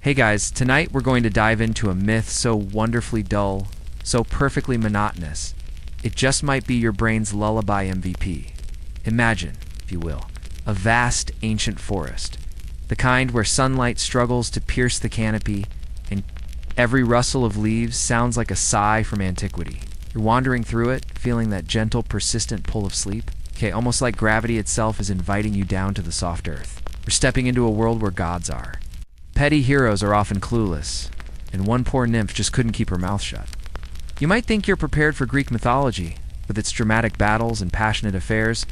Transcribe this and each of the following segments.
Hey guys, tonight we're going to dive into a myth so wonderfully dull, so perfectly monotonous, it just might be your brain's lullaby MVP. Imagine, if you will, a vast ancient forest, the kind where sunlight struggles to pierce the canopy, and every rustle of leaves sounds like a sigh from antiquity. You're wandering through it, feeling that gentle, persistent pull of sleep. Okay, almost like gravity itself is inviting you down to the soft earth. We're stepping into a world where gods are. Petty heroes are often clueless, and one poor nymph just couldn't keep her mouth shut. You might think you're prepared for Greek mythology, with its dramatic battles and passionate affairs,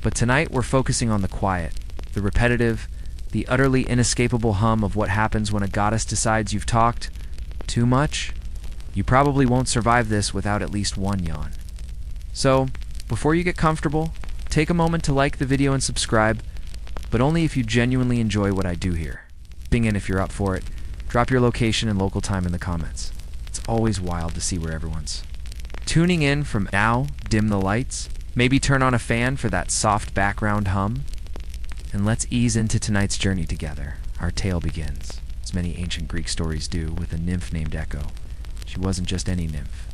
but tonight we're focusing on the quiet, the repetitive, the utterly inescapable hum of what happens when a goddess decides you've talked too much. You probably won't survive this without at least one yawn. So, before you get comfortable, take a moment to like the video and subscribe, but only if you genuinely enjoy what I do here. Bing in if you're up for it. Drop your location and local time in the comments. It's always wild to see where everyone's tuning in from. Now, dim the lights, maybe turn on a fan for that soft background hum, and let's ease into tonight's journey together. Our tale begins, as many ancient Greek stories do, with a nymph named Echo. She wasn't just any nymph.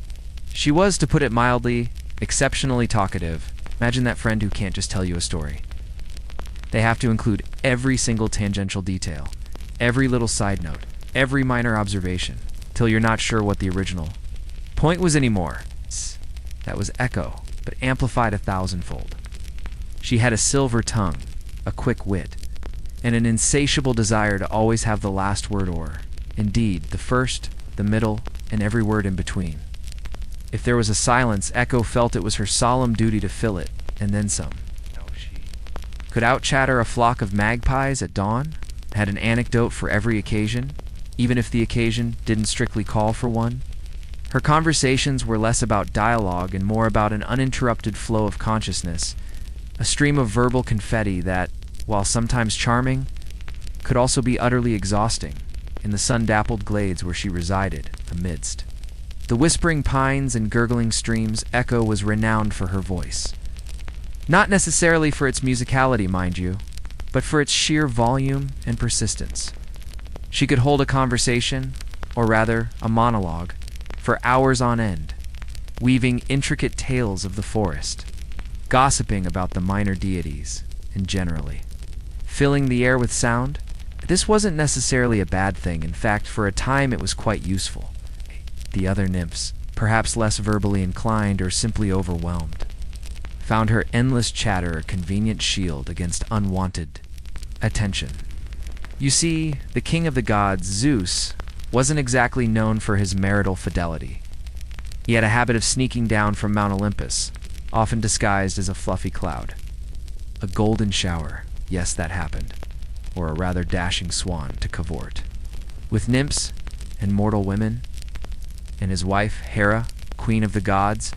She was, to put it mildly, exceptionally talkative. Imagine that friend who can't just tell you a story. They have to include every single tangential detail, every little side note, every minor observation, till you're not sure what the original point was anymore. That was Echo, but amplified 1,000-fold. She had a silver tongue, a quick wit, and an insatiable desire to always have the last word, or, indeed, the first, the middle, and every word in between. If there was a silence, Echo felt it was her solemn duty to fill it, and then some. She could out-chatter a flock of magpies at dawn, had an anecdote for every occasion, even if the occasion didn't strictly call for one. Her conversations were less about dialogue and more about an uninterrupted flow of consciousness, a stream of verbal confetti that, while sometimes charming, could also be utterly exhausting in the sun-dappled glades where she resided, amidst the whispering pines and gurgling streams. Echo was renowned for her voice. Not necessarily for its musicality, mind you, but for its sheer volume and persistence. She could hold a conversation, or rather, a monologue, for hours on end, weaving intricate tales of the forest, gossiping about the minor deities, and generally filling the air with sound. This wasn't necessarily a bad thing. In fact, for a time it was quite useful. The other nymphs, perhaps less verbally inclined or simply overwhelmed, found her endless chatter a convenient shield against unwanted attention. You see, the king of the gods, Zeus, wasn't exactly known for his marital fidelity. He had a habit of sneaking down from Mount Olympus, often disguised as a fluffy cloud. A golden shower, yes, that happened, or a rather dashing swan to cavort with nymphs and mortal women. And his wife, Hera, queen of the gods,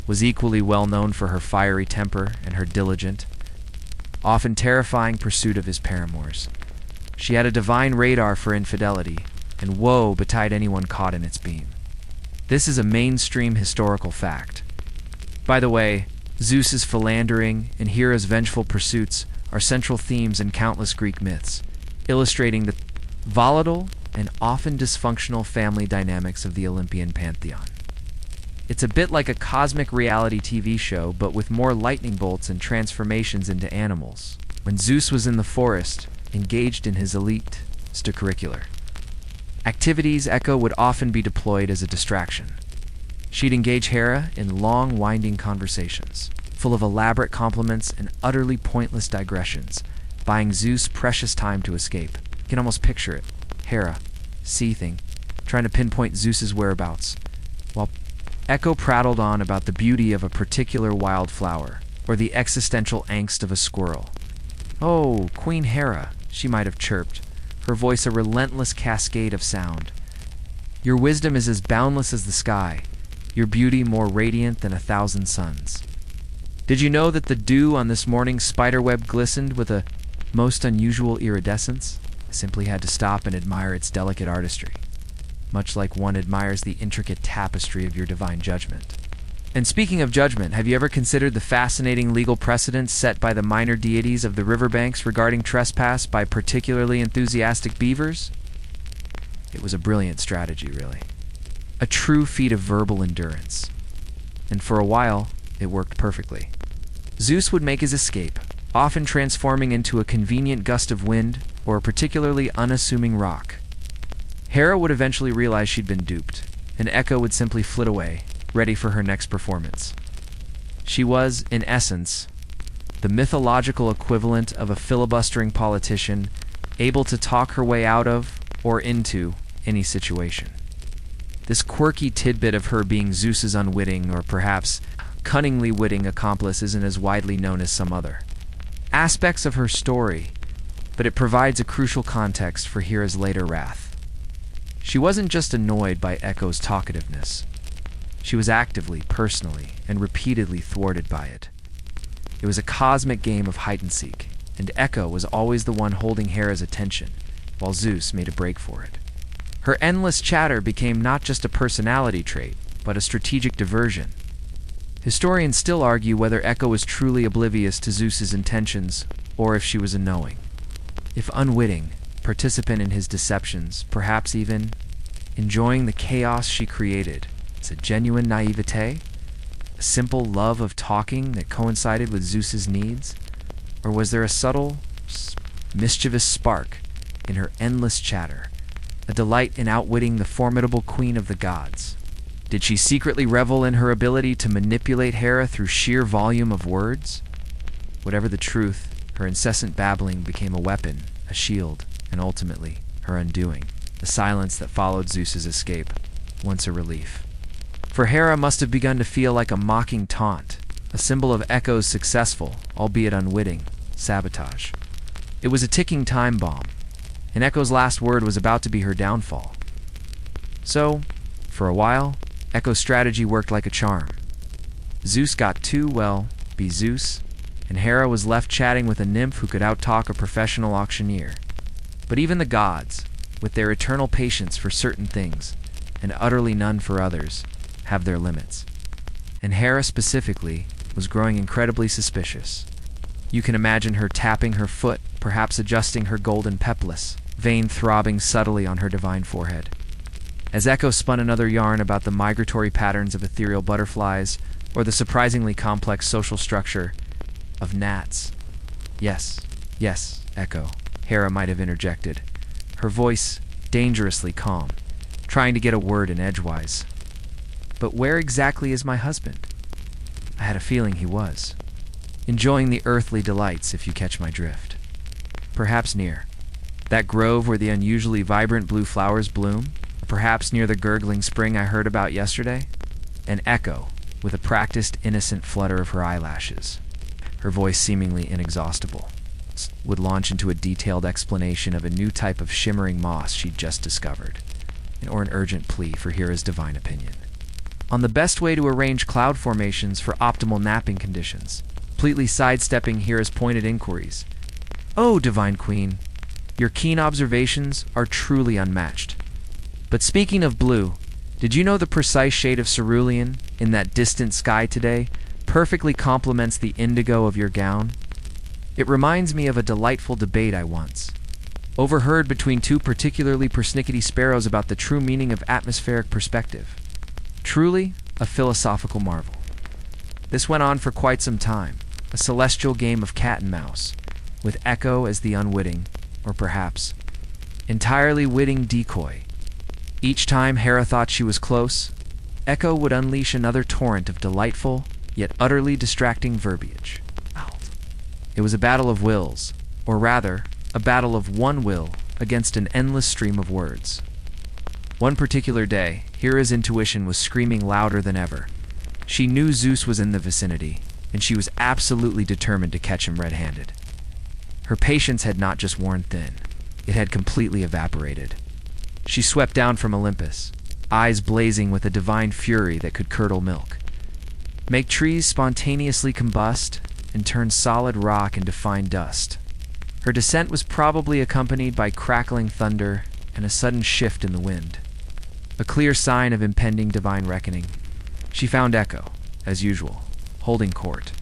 was equally well known for her fiery temper and her diligent, often terrifying pursuit of his paramours. She had a divine radar for infidelity, and woe betide anyone caught in its beam. This is a mainstream historical fact. By the way, Zeus's philandering and Hera's vengeful pursuits are central themes in countless Greek myths, illustrating the volatile and often dysfunctional family dynamics of the Olympian pantheon. It's a bit like a cosmic reality TV show, but with more lightning bolts and transformations into animals. When Zeus was in the forest, engaged in his elite extracurricular activities, Echo would often be deployed as a distraction. She'd engage Hera in long, winding conversations, full of elaborate compliments and utterly pointless digressions, buying Zeus precious time to escape. You can almost picture it. Hera, seething, trying to pinpoint Zeus's whereabouts, while Echo prattled on about the beauty of a particular wildflower, or the existential angst of a squirrel. "Oh, Queen Hera," she might have chirped, her voice a relentless cascade of sound. "Your wisdom is as boundless as the sky, your beauty more radiant than 1,000 suns. Did you know that the dew on this morning's spiderweb glistened with a most unusual iridescence? I simply had to stop and admire its delicate artistry, much like one admires the intricate tapestry of your divine judgment." And speaking of judgment, have you ever considered the fascinating legal precedents set by the minor deities of the riverbanks regarding trespass by particularly enthusiastic beavers? It was a brilliant strategy, really. A true feat of verbal endurance. And for a while, it worked perfectly. Zeus would make his escape, often transforming into a convenient gust of wind or a particularly unassuming rock. Hera would eventually realize she'd been duped, and Echo would simply flit away, ready for her next performance. She was, in essence, the mythological equivalent of a filibustering politician, able to talk her way out of or into any situation. This quirky tidbit of her being Zeus's unwitting or perhaps cunningly witting accomplice isn't as widely known as some other aspects of her story, but it provides a crucial context for Hera's later wrath. She wasn't just annoyed by Echo's talkativeness. She was actively, personally, and repeatedly thwarted by it. It was a cosmic game of hide-and-seek, and Echo was always the one holding Hera's attention, while Zeus made a break for it. Her endless chatter became not just a personality trait, but a strategic diversion. Historians still argue whether Echo was truly oblivious to Zeus's intentions, or if she was a knowing, if unwitting, participant in his deceptions, perhaps even enjoying the chaos she created. Is it genuine naivete? A simple love of talking that coincided with Zeus's needs? Or was there a subtle, mischievous spark in her endless chatter, a delight in outwitting the formidable queen of the gods? Did she secretly revel in her ability to manipulate Hera through sheer volume of words? Whatever the truth, her incessant babbling became a weapon, a shield, and ultimately, her undoing. The silence that followed Zeus's escape, once a relief. For Hera must have begun to feel like a mocking taunt, a symbol of Echo's successful, albeit unwitting, sabotage. It was a ticking time bomb, and Echo's last word was about to be her downfall. So, for a while, Echo's strategy worked like a charm. Zeus got to, well, be Zeus, and Hera was left chatting with a nymph who could outtalk a professional auctioneer. But even the gods, with their eternal patience for certain things, and utterly none for others, have their limits. And Hera specifically was growing incredibly suspicious. You can imagine her tapping her foot, perhaps adjusting her golden peplus, vein throbbing subtly on her divine forehead. As Echo spun another yarn about the migratory patterns of ethereal butterflies, or the surprisingly complex social structure of gnats. Yes, Echo, Hera might have interjected, her voice dangerously calm, trying to get a word in edgewise. But where exactly is my husband? I had a feeling he was. Enjoying the earthly delights, if you catch my drift. Perhaps near that grove where the unusually vibrant blue flowers bloom, or perhaps near the gurgling spring I heard about yesterday. An Echo, with a practiced, innocent flutter of her eyelashes, her voice seemingly inexhaustible, would launch into a detailed explanation of a new type of shimmering moss she'd just discovered, or an urgent plea for Hera's divine opinion on the best way to arrange cloud formations for optimal napping conditions, completely sidestepping Hera's pointed inquiries. Oh, divine queen, your keen observations are truly unmatched. But speaking of blue, did you know the precise shade of cerulean in that distant sky today perfectly complements the indigo of your gown? It reminds me of a delightful debate I once overheard between two particularly persnickety sparrows about the true meaning of atmospheric perspective. Truly a philosophical marvel. This went on for quite some time, a celestial game of cat and mouse, with Echo as the unwitting, or perhaps entirely witting decoy. Each time Hera thought she was close, Echo would unleash another torrent of delightful, yet utterly distracting verbiage. It was a battle of wills, or rather, a battle of one will against an endless stream of words. One particular day, Hera's intuition was screaming louder than ever. She knew Zeus was in the vicinity, and she was absolutely determined to catch him red-handed. Her patience had not just worn thin, it had completely evaporated. She swept down from Olympus, eyes blazing with a divine fury that could curdle milk, make trees spontaneously combust, and turn solid rock into fine dust. Her descent was probably accompanied by crackling thunder and a sudden shift in the wind, a clear sign of impending divine reckoning. She found Echo, as usual, holding court,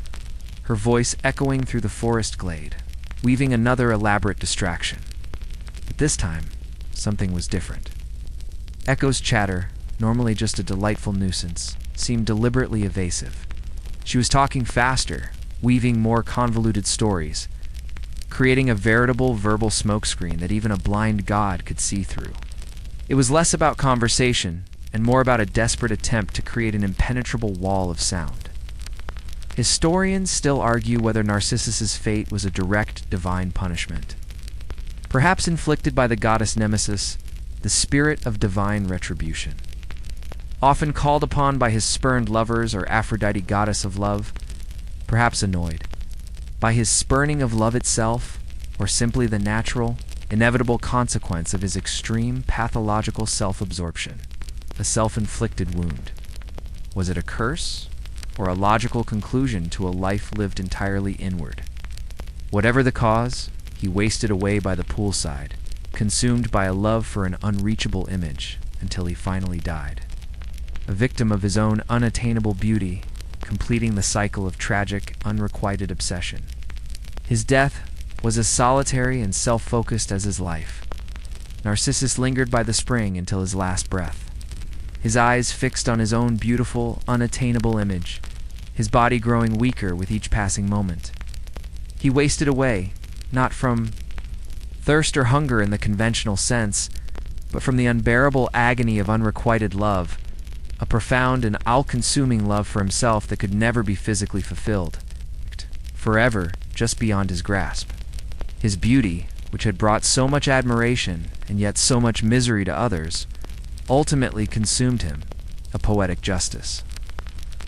her voice echoing through the forest glade, weaving another elaborate distraction. But this time, something was different. Echo's chatter, normally just a delightful nuisance, seemed deliberately evasive. She was talking faster, weaving more convoluted stories, creating a veritable verbal smokescreen that even a blind god could see through. It was less about conversation and more about a desperate attempt to create an impenetrable wall of sound. Historians still argue whether Narcissus's fate was a direct divine punishment, perhaps inflicted by the goddess Nemesis, the spirit of divine retribution. Often called upon by his spurned lovers or Aphrodite, goddess of love, perhaps annoyed by his spurning of love itself, or simply the natural, inevitable consequence of his extreme pathological self-absorption, a self-inflicted wound. Was it a curse, or a logical conclusion to a life lived entirely inward? Whatever the cause, he wasted away by the poolside, consumed by a love for an unreachable image, until he finally died. A victim of his own unattainable beauty, completing the cycle of tragic, unrequited obsession. His death was as solitary and self-focused as his life. Narcissus lingered by the spring until his last breath, his eyes fixed on his own beautiful, unattainable image, his body growing weaker with each passing moment. He wasted away, not from thirst or hunger in the conventional sense, but from the unbearable agony of unrequited love, a profound and all-consuming love for himself that could never be physically fulfilled, forever just beyond his grasp. His beauty, which had brought so much admiration and yet so much misery to others, ultimately consumed him, a poetic justice.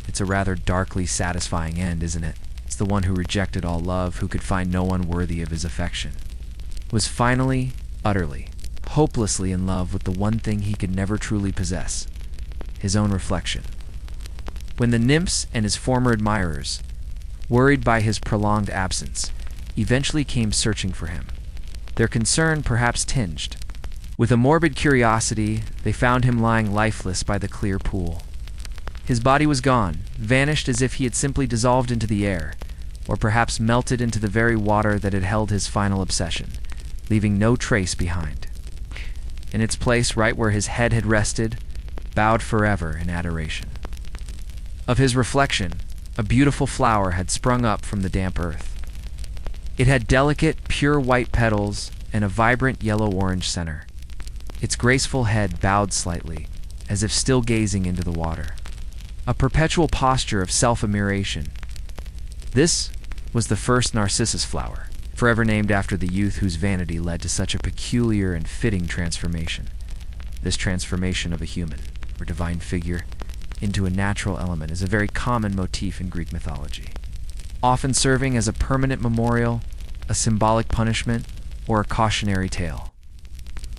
It's a rather darkly satisfying end, isn't it? It's the one who rejected all love, who could find no one worthy of his affection, was finally, utterly, hopelessly in love with the one thing he could never truly possess, his own reflection. When the nymphs and his former admirers, worried by his prolonged absence, eventually came searching for him, their concern perhaps tinged with a morbid curiosity, they found him lying lifeless by the clear pool. His body was gone, vanished as if he had simply dissolved into the air, or perhaps melted into the very water that had held his final obsession, leaving no trace behind. In its place, right where his head had rested, bowed forever in adoration. Of his reflection, a beautiful flower had sprung up from the damp earth. It had delicate, pure white petals and a vibrant yellow-orange center. Its graceful head bowed slightly, as if still gazing into the water. A perpetual posture of self-admiration. This was the first Narcissus flower, forever named after the youth whose vanity led to such a peculiar and fitting transformation. This transformation of a human, or divine figure, into a natural element is a very common motif in Greek mythology, often serving as a permanent memorial, a symbolic punishment, or a cautionary tale.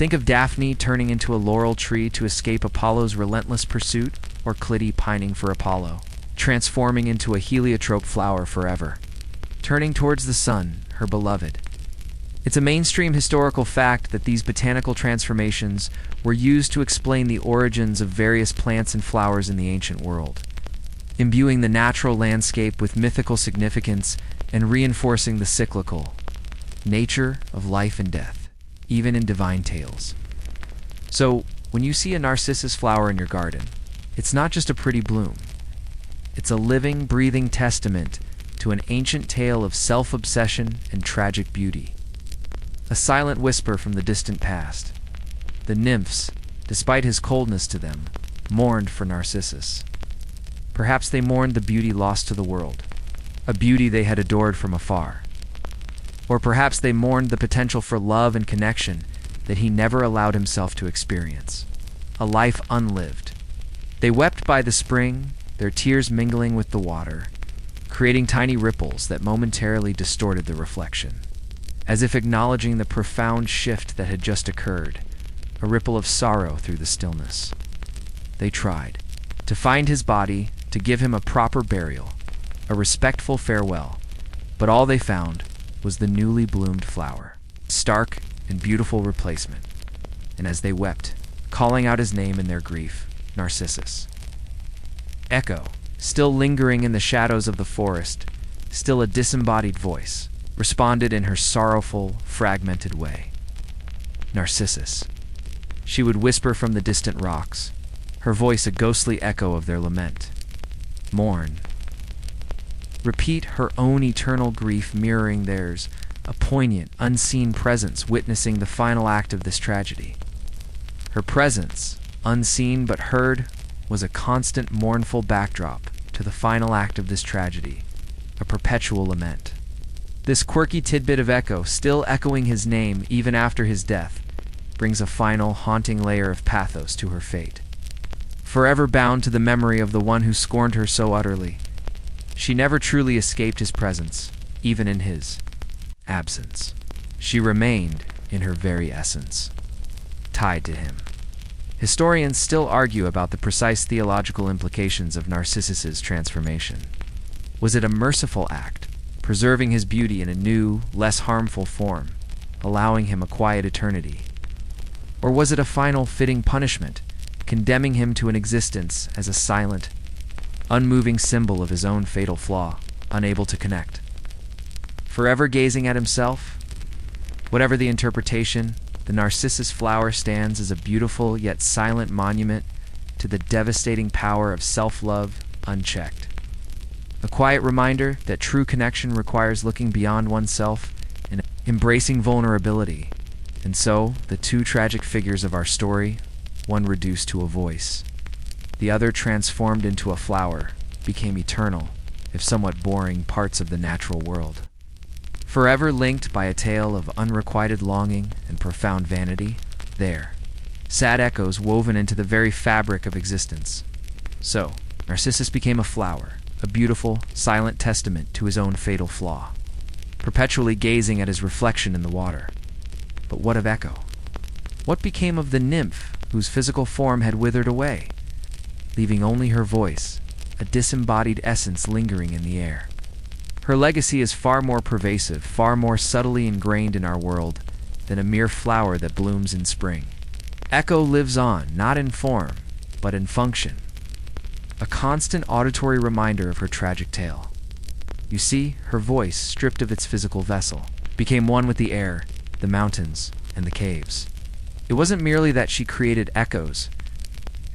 Think of Daphne turning into a laurel tree to escape Apollo's relentless pursuit, or Clytie pining for Apollo, transforming into a heliotrope flower forever, turning towards the sun, her beloved. It's a mainstream historical fact that these botanical transformations were used to explain the origins of various plants and flowers in the ancient world, imbuing the natural landscape with mythical significance and reinforcing the cyclical nature of life and death, even in divine tales. So, when you see a narcissus flower in your garden, it's not just a pretty bloom. It's a living, breathing testament to an ancient tale of self-obsession and tragic beauty. A silent whisper from the distant past. The nymphs, despite his coldness to them, mourned for Narcissus. Perhaps they mourned the beauty lost to the world, a beauty they had adored from afar. Or perhaps they mourned the potential for love and connection that he never allowed himself to experience, a life unlived. They wept by the spring, their tears mingling with the water, creating tiny ripples that momentarily distorted the reflection, as if acknowledging the profound shift that had just occurred, a ripple of sorrow through the stillness. They tried to find his body, to give him a proper burial, a respectful farewell, but all they found was the newly bloomed flower, stark and beautiful replacement. And as they wept, calling out his name in their grief, Narcissus. Echo, still lingering in the shadows of the forest, still a disembodied voice, responded in her sorrowful, fragmented way. Narcissus. She would whisper from the distant rocks, her voice a ghostly echo of their lament. Mourn. Repeat her own eternal grief mirroring theirs, a poignant, unseen presence witnessing the final act of this tragedy. Her presence, unseen but heard, was a constant mournful backdrop to the final act of this tragedy, a perpetual lament. This quirky tidbit of echo, still echoing his name even after his death, brings a final, haunting layer of pathos to her fate. Forever bound to the memory of the one who scorned her so utterly, she never truly escaped his presence, even in his absence. She remained, in her very essence, tied to him. Historians still argue about the precise theological implications of Narcissus's transformation. Was it a merciful act, preserving his beauty in a new, less harmful form, allowing him a quiet eternity? Or was it a final fitting punishment, condemning him to an existence as a silent, unmoving symbol of his own fatal flaw, unable to connect? Forever gazing at himself? Whatever the interpretation, the Narcissus flower stands as a beautiful yet silent monument to the devastating power of self-love unchecked. A quiet reminder that true connection requires looking beyond oneself and embracing vulnerability. And so, the two tragic figures of our story, one reduced to a voice, the other transformed into a flower, became eternal, if somewhat boring, parts of the natural world. Forever linked by a tale of unrequited longing and profound vanity, there, sad echoes woven into the very fabric of existence. So, Narcissus became a flower, a beautiful, silent testament to his own fatal flaw, perpetually gazing at his reflection in the water. But what of Echo? What became of the nymph whose physical form had withered away, leaving only her voice, a disembodied essence lingering in the air? Her legacy is far more pervasive, far more subtly ingrained in our world than a mere flower that blooms in spring. Echo lives on, not in form, but in function, a constant auditory reminder of her tragic tale. You see, her voice, stripped of its physical vessel, became one with the air, the mountains, and the caves. It wasn't merely that she created echoes.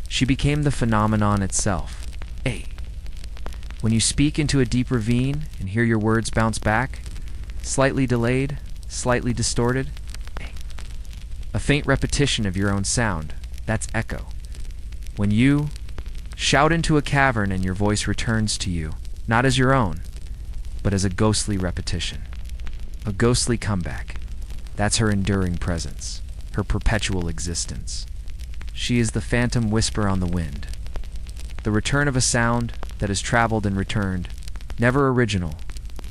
She became the phenomenon itself. When you speak into a deep ravine and hear your words bounce back, slightly delayed, slightly distorted, a faint repetition of your own sound, that's echo. When you shout into a cavern and your voice returns to you, not as your own, but as a ghostly repetition, a ghostly comeback, that's her enduring presence, her perpetual existence. She is the phantom whisper on the wind, the return of a sound that has traveled and returned, never original,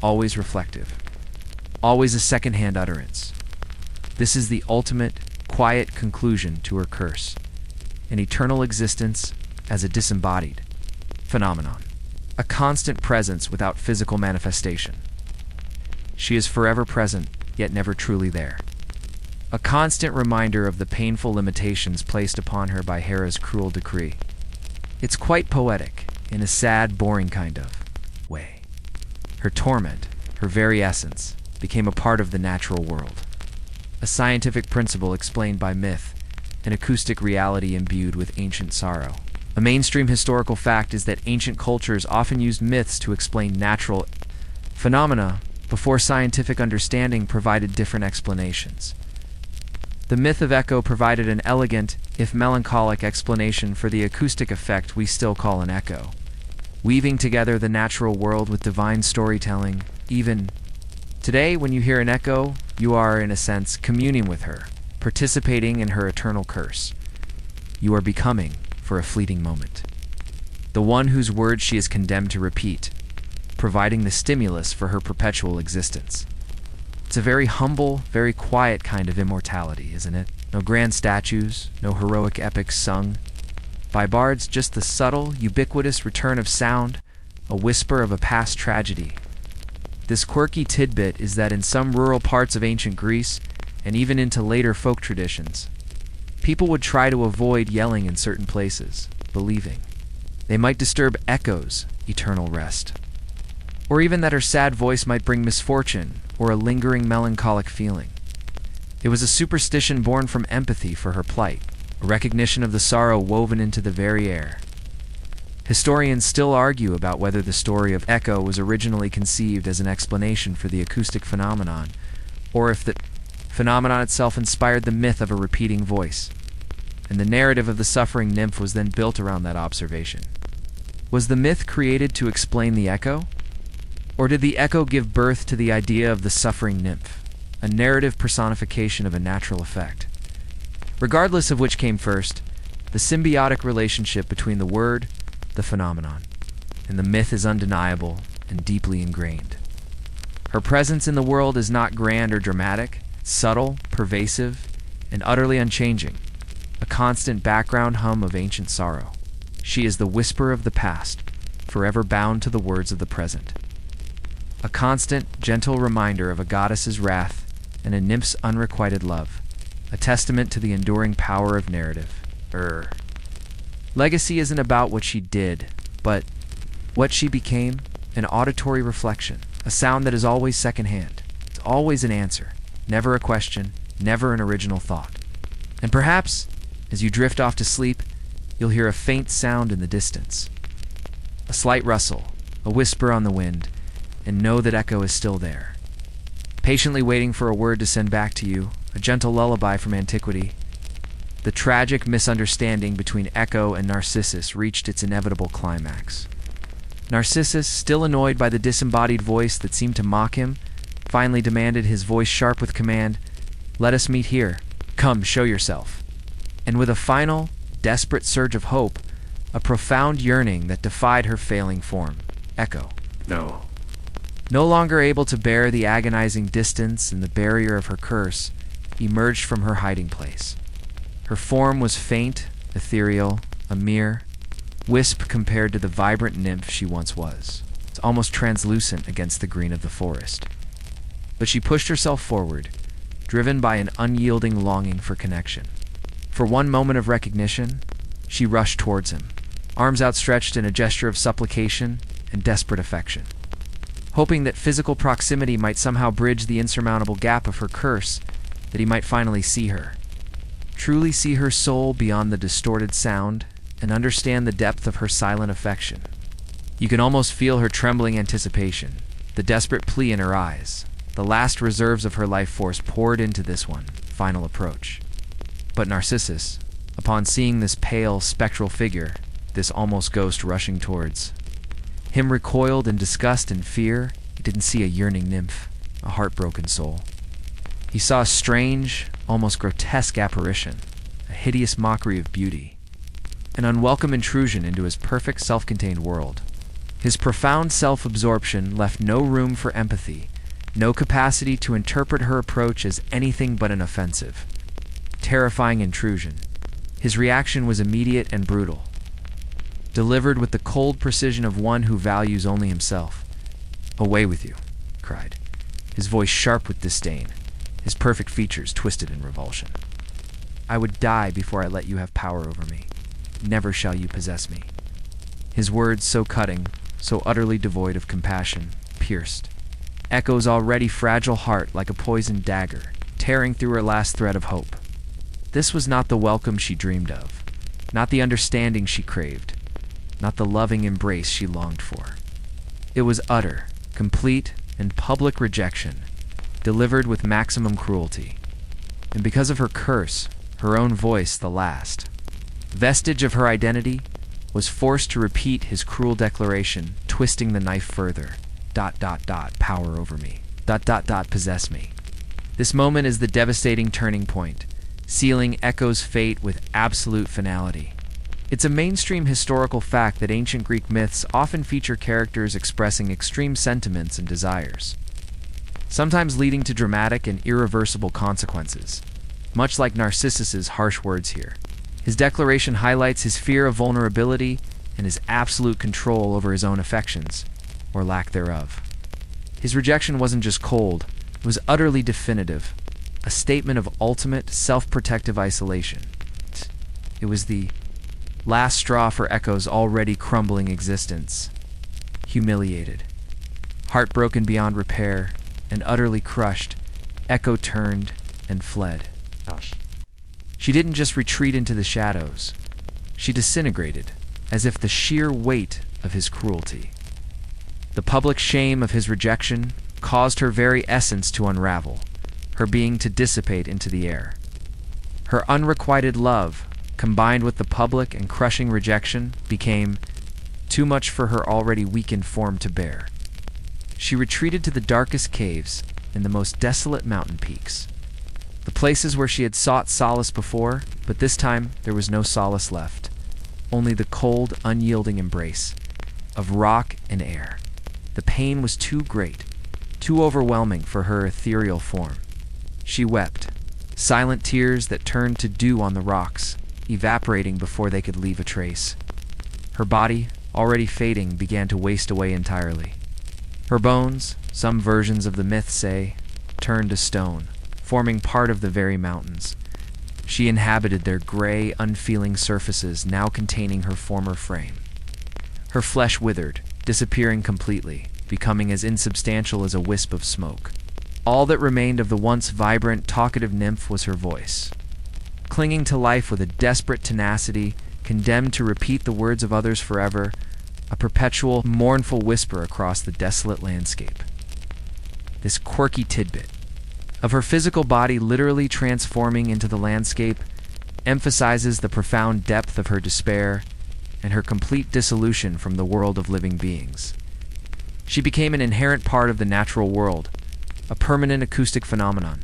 always reflective, always a second-hand utterance. This is the ultimate, quiet conclusion to her curse, an eternal existence as a disembodied phenomenon, a constant presence without physical manifestation. She is forever present, yet never truly there. A constant reminder of the painful limitations placed upon her by Hera's cruel decree. It's quite poetic, in a sad, boring kind of way. Her torment, her very essence, became a part of the natural world. A scientific principle explained by myth, an acoustic reality imbued with ancient sorrow. A mainstream historical fact is that ancient cultures often used myths to explain natural phenomena before scientific understanding provided different explanations. The myth of echo provided an elegant, if melancholic, explanation for the acoustic effect we still call an echo, weaving together the natural world with divine storytelling. Even today, when you hear an echo, you are, in a sense, communing with her, participating in her eternal curse. You are becoming, for a fleeting moment, the one whose words she is condemned to repeat, providing the stimulus for her perpetual existence. It's a very humble, very quiet kind of immortality, isn't it? No grand statues, no heroic epics sung by bards, just the subtle, ubiquitous return of sound, a whisper of a past tragedy. This quirky tidbit is that in some rural parts of ancient Greece, and even into later folk traditions, people would try to avoid yelling in certain places, believing they might disturb Echo's eternal rest, or even that her sad voice might bring misfortune or a lingering melancholic feeling. It was a superstition born from empathy for her plight, a recognition of the sorrow woven into the very air. Historians still argue about whether the story of echo was originally conceived as an explanation for the acoustic phenomenon, or if the phenomenon itself inspired the myth of a repeating voice, and the narrative of the suffering nymph was then built around that observation. Was the myth created to explain the echo? Or did the echo give birth to the idea of the suffering nymph, a narrative personification of a natural effect? Regardless of which came first, the symbiotic relationship between the word, the phenomenon, and the myth is undeniable and deeply ingrained. Her presence in the world is not grand or dramatic, subtle, pervasive, and utterly unchanging, a constant background hum of ancient sorrow. She is the whisper of the past, forever bound to the words of the present. A constant, gentle reminder of a goddess's wrath and a nymph's unrequited love, a testament to the enduring power of narrative. Legacy isn't about what she did, but what she became, an auditory reflection, a sound that is always secondhand. It's always an answer, never a question, never an original thought. And perhaps, as you drift off to sleep, you'll hear a faint sound in the distance, a slight rustle, a whisper on the wind, and know that echo is still there, patiently waiting for a word to send back to you, a gentle lullaby from antiquity. The tragic misunderstanding between Echo and Narcissus reached its inevitable climax. Narcissus, still annoyed by the disembodied voice that seemed to mock him, finally demanded, his voice sharp with command, "Let us meet here. Come, show yourself." And with a final, desperate surge of hope, a profound yearning that defied her failing form, Echo, No. no longer able to bear the agonizing distance and the barrier of her curse, emerged from her hiding place. Her form was faint, ethereal, a mere wisp compared to the vibrant nymph she once was. It's almost translucent against the green of the forest. But she pushed herself forward, driven by an unyielding longing for connection. For one moment of recognition, she rushed towards him, arms outstretched in a gesture of supplication and desperate affection, hoping that physical proximity might somehow bridge the insurmountable gap of her curse, that he might finally see her. Truly see her soul beyond the distorted sound and understand the depth of her silent affection. You can almost feel her trembling anticipation, the desperate plea in her eyes, the last reserves of her life force poured into this one, final approach. But Narcissus, upon seeing this pale, spectral figure, this almost ghost rushing towards him, recoiled in disgust and fear. He didn't see a yearning nymph, a heartbroken soul. He saw a strange, almost grotesque apparition, a hideous mockery of beauty, an unwelcome intrusion into his perfect self-contained world. His profound self-absorption left no room for empathy, no capacity to interpret her approach as anything but an offensive, terrifying intrusion. His reaction was immediate and brutal, delivered with the cold precision of one who values only himself. "Away with you," he cried, his voice sharp with disdain, his perfect features twisted in revulsion. "I would die before I let you have power over me. Never shall you possess me." His words, so cutting, so utterly devoid of compassion, pierced Echo's already fragile heart like a poisoned dagger, tearing through her last thread of hope. This was not the welcome she dreamed of, not the understanding she craved, not the loving embrace she longed for. It was utter, complete, and public rejection, delivered with maximum cruelty. And because of her curse, her own voice, the last vestige of her identity, was forced to repeat his cruel declaration, twisting the knife further. ... Power over me. ... Possess me. This moment is the devastating turning point, sealing Echo's fate with absolute finality. It's a mainstream historical fact that ancient Greek myths often feature characters expressing extreme sentiments and desires, sometimes leading to dramatic and irreversible consequences, much like Narcissus's harsh words here. His declaration highlights his fear of vulnerability and his absolute control over his own affections, or lack thereof. His rejection wasn't just cold, it was utterly definitive, a statement of ultimate, self-protective isolation. It was the last straw for Echo's already crumbling existence. Humiliated, heartbroken beyond repair, and utterly crushed, Echo turned and fled. She didn't just retreat into the shadows. She disintegrated, as if the sheer weight of his cruelty. The public shame of his rejection caused her very essence to unravel, her being to dissipate into the air. Her unrequited love, combined with the public and crushing rejection, became too much for her already weakened form to bear. She retreated to the darkest caves and the most desolate mountain peaks, the places where she had sought solace before, but this time there was no solace left, only the cold, unyielding embrace of rock and air. The pain was too great, too overwhelming for her ethereal form. She wept, silent tears that turned to dew on the rocks, evaporating before they could leave a trace. Her body, already fading, began to waste away entirely. Her bones, some versions of the myth say, turned to stone, forming part of the very mountains. She inhabited their gray, unfeeling surfaces, now containing her former frame. Her flesh withered, disappearing completely, becoming as insubstantial as a wisp of smoke. All that remained of the once vibrant, talkative nymph was her voice. Clinging to life with a desperate tenacity, condemned to repeat the words of others forever, a perpetual, mournful whisper across the desolate landscape. This quirky tidbit of her physical body literally transforming into the landscape emphasizes the profound depth of her despair and her complete dissolution from the world of living beings. She became an inherent part of the natural world, a permanent acoustic phenomenon.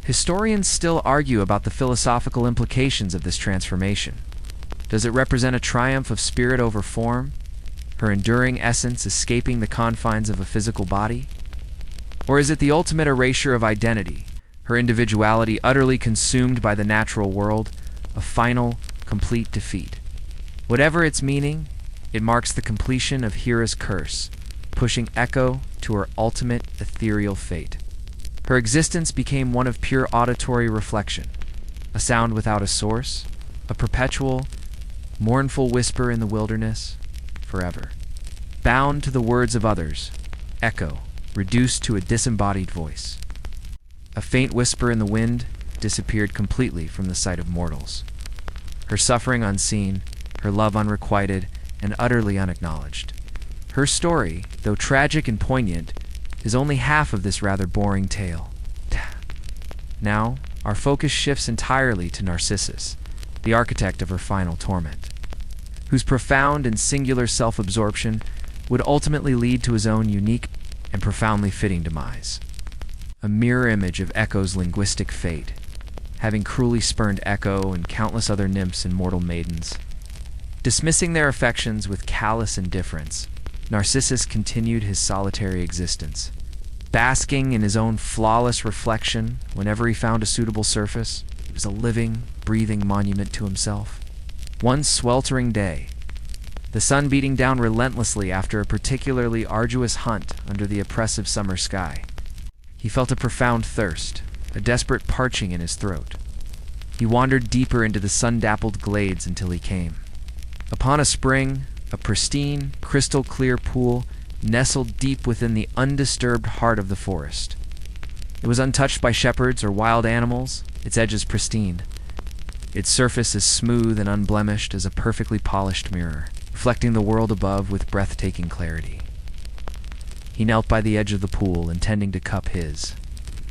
Historians still argue about the philosophical implications of this transformation. Does it represent a triumph of spirit over form, her enduring essence escaping the confines of a physical body? Or is it the ultimate erasure of identity, her individuality utterly consumed by the natural world, a final, complete defeat? Whatever its meaning, it marks the completion of Hera's curse, pushing Echo to her ultimate ethereal fate. Her existence became one of pure auditory reflection, a sound without a source, a perpetual, mournful whisper in the wilderness, forever. Bound to the words of others, Echo, reduced to a disembodied voice. A faint whisper in the wind disappeared completely from the sight of mortals. Her suffering unseen, her love unrequited, and utterly unacknowledged. Her story, though tragic and poignant, is only half of this rather boring tale. Now, our focus shifts entirely to Narcissus, the architect of her final torment, whose profound and singular self-absorption would ultimately lead to his own unique and profoundly fitting demise. A mirror image of Echo's linguistic fate, having cruelly spurned Echo and countless other nymphs and mortal maidens. Dismissing their affections with callous indifference, Narcissus continued his solitary existence, basking in his own flawless reflection whenever he found a suitable surface. He was a living, breathing monument to himself. One sweltering day, the sun beating down relentlessly after a particularly arduous hunt under the oppressive summer sky, he felt a profound thirst, a desperate parching in his throat. He wandered deeper into the sun-dappled glades until he came upon a spring, a pristine, crystal-clear pool nestled deep within the undisturbed heart of the forest. It was untouched by shepherds or wild animals, its edges pristine, its surface as smooth and unblemished as a perfectly polished mirror, reflecting the world above with breathtaking clarity. He knelt by the edge of the pool, intending to cup his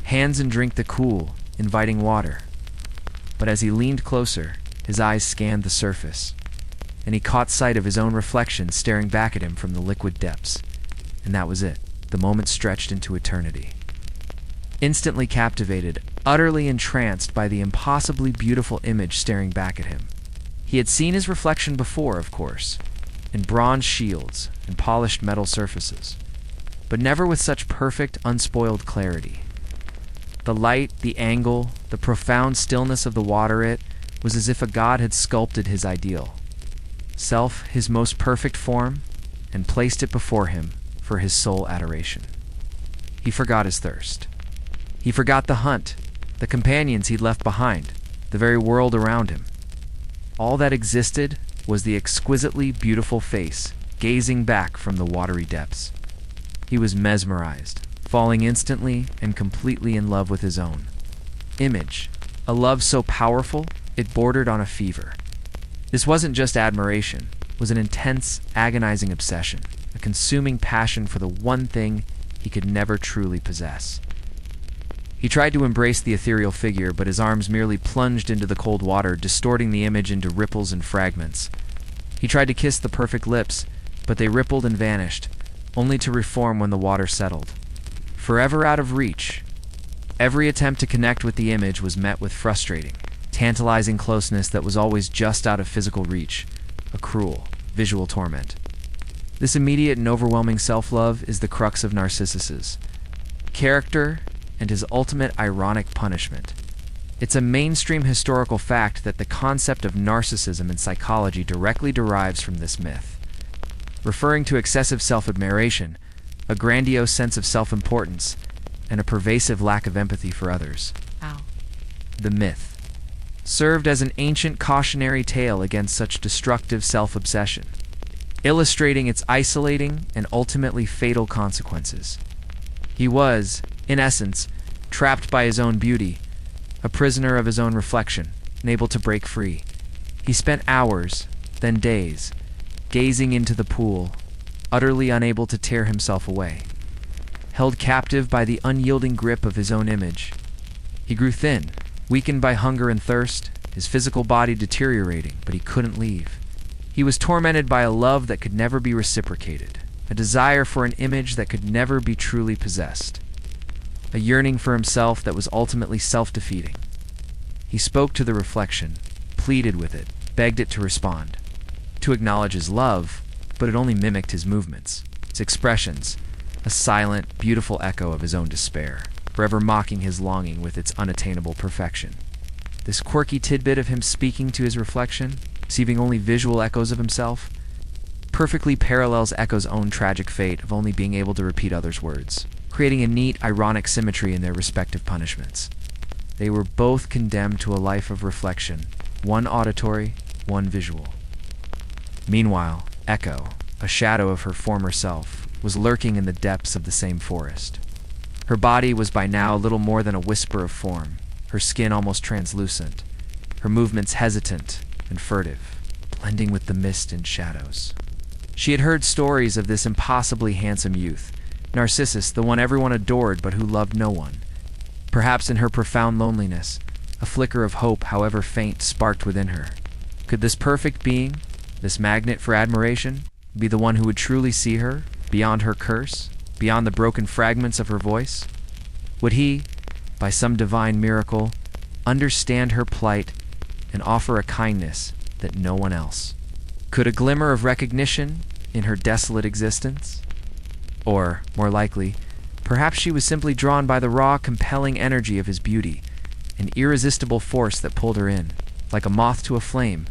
hands and drink the cool, inviting water. But as he leaned closer, his eyes scanned the surface, and he caught sight of his own reflection staring back at him from the liquid depths. And that was it. The moment stretched into eternity. Instantly captivated, utterly entranced by the impossibly beautiful image staring back at him. He had seen his reflection before, of course, in bronze shields and polished metal surfaces, but never with such perfect, unspoiled clarity. The light, the angle, the profound stillness of the water, it was as if a god had sculpted his ideal self, his most perfect form, and placed it before him for his sole adoration. He forgot his thirst. He forgot the hunt, the companions he'd left behind, the very world around him. All that existed was the exquisitely beautiful face, gazing back from the watery depths. He was mesmerized, falling instantly and completely in love with his own image, a love so powerful It bordered on a fever. This wasn't just admiration, it was an intense, agonizing obsession, a consuming passion for the one thing he could never truly possess. He tried to embrace the ethereal figure, but his arms merely plunged into the cold water, distorting the image into ripples and fragments. He tried to kiss the perfect lips, but they rippled and vanished, only to reform when the water settled. Forever out of reach, every attempt to connect with the image was met with frustrating, tantalizing closeness that was always just out of physical reach, a cruel, visual torment. This immediate and overwhelming self-love is the crux of Narcissus's character and his ultimate ironic punishment. It's a mainstream historical fact that the concept of narcissism in psychology directly derives from this myth. Referring to excessive self-admiration, a grandiose sense of self-importance, and a pervasive lack of empathy for others. Ow. The myth served as an ancient cautionary tale against such destructive self-obsession, illustrating its isolating and ultimately fatal consequences. He was, in essence, trapped by his own beauty, a prisoner of his own reflection, unable to break free. He spent hours, then days, gazing into the pool, utterly unable to tear himself away. Held captive by the unyielding grip of his own image, he grew thin, weakened by hunger and thirst, his physical body deteriorating, but he couldn't leave. He was tormented by a love that could never be reciprocated, a desire for an image that could never be truly possessed, a yearning for himself that was ultimately self-defeating. He spoke to the reflection, pleaded with it, begged it to respond, to acknowledge his love, but it only mimicked his movements, its expressions, a silent, beautiful echo of his own despair, forever mocking his longing with its unattainable perfection. This quirky tidbit of him speaking to his reflection, receiving only visual echoes of himself, perfectly parallels Echo's own tragic fate of only being able to repeat others' words, creating a neat, ironic symmetry in their respective punishments. They were both condemned to a life of reflection, one auditory, one visual. Meanwhile, Echo, a shadow of her former self, was lurking in the depths of the same forest. Her body was by now little more than a whisper of form, her skin almost translucent, her movements hesitant and furtive, blending with the mist and shadows. She had heard stories of this impossibly handsome youth, Narcissus, the one everyone adored but who loved no one. Perhaps in her profound loneliness, a flicker of hope, however faint, sparked within her. Could this perfect being, this magnet for admiration, be the one who would truly see her, beyond her curse, beyond the broken fragments of her voice? Would he, by some divine miracle, understand her plight and offer a kindness that no one else? Could a glimmer of recognition in her desolate existence? Or, more likely, perhaps she was simply drawn by the raw, compelling energy of his beauty, an irresistible force that pulled her in, like a moth to a flame,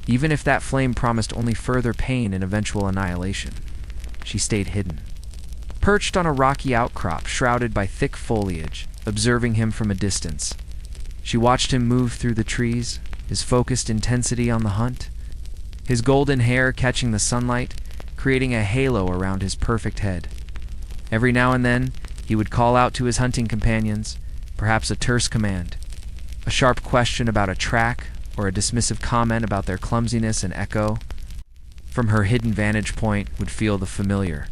even if that flame promised only further pain and eventual annihilation. She stayed hidden, perched on a rocky outcrop shrouded by thick foliage, observing him from a distance. She watched him move through the trees, his focused intensity on the hunt, his golden hair catching the sunlight, creating a halo around his perfect head. Every now and then, he would call out to his hunting companions, perhaps a terse command, a sharp question about a track, or a dismissive comment about their clumsiness, and Echo, from her hidden vantage point, would feel the familiar,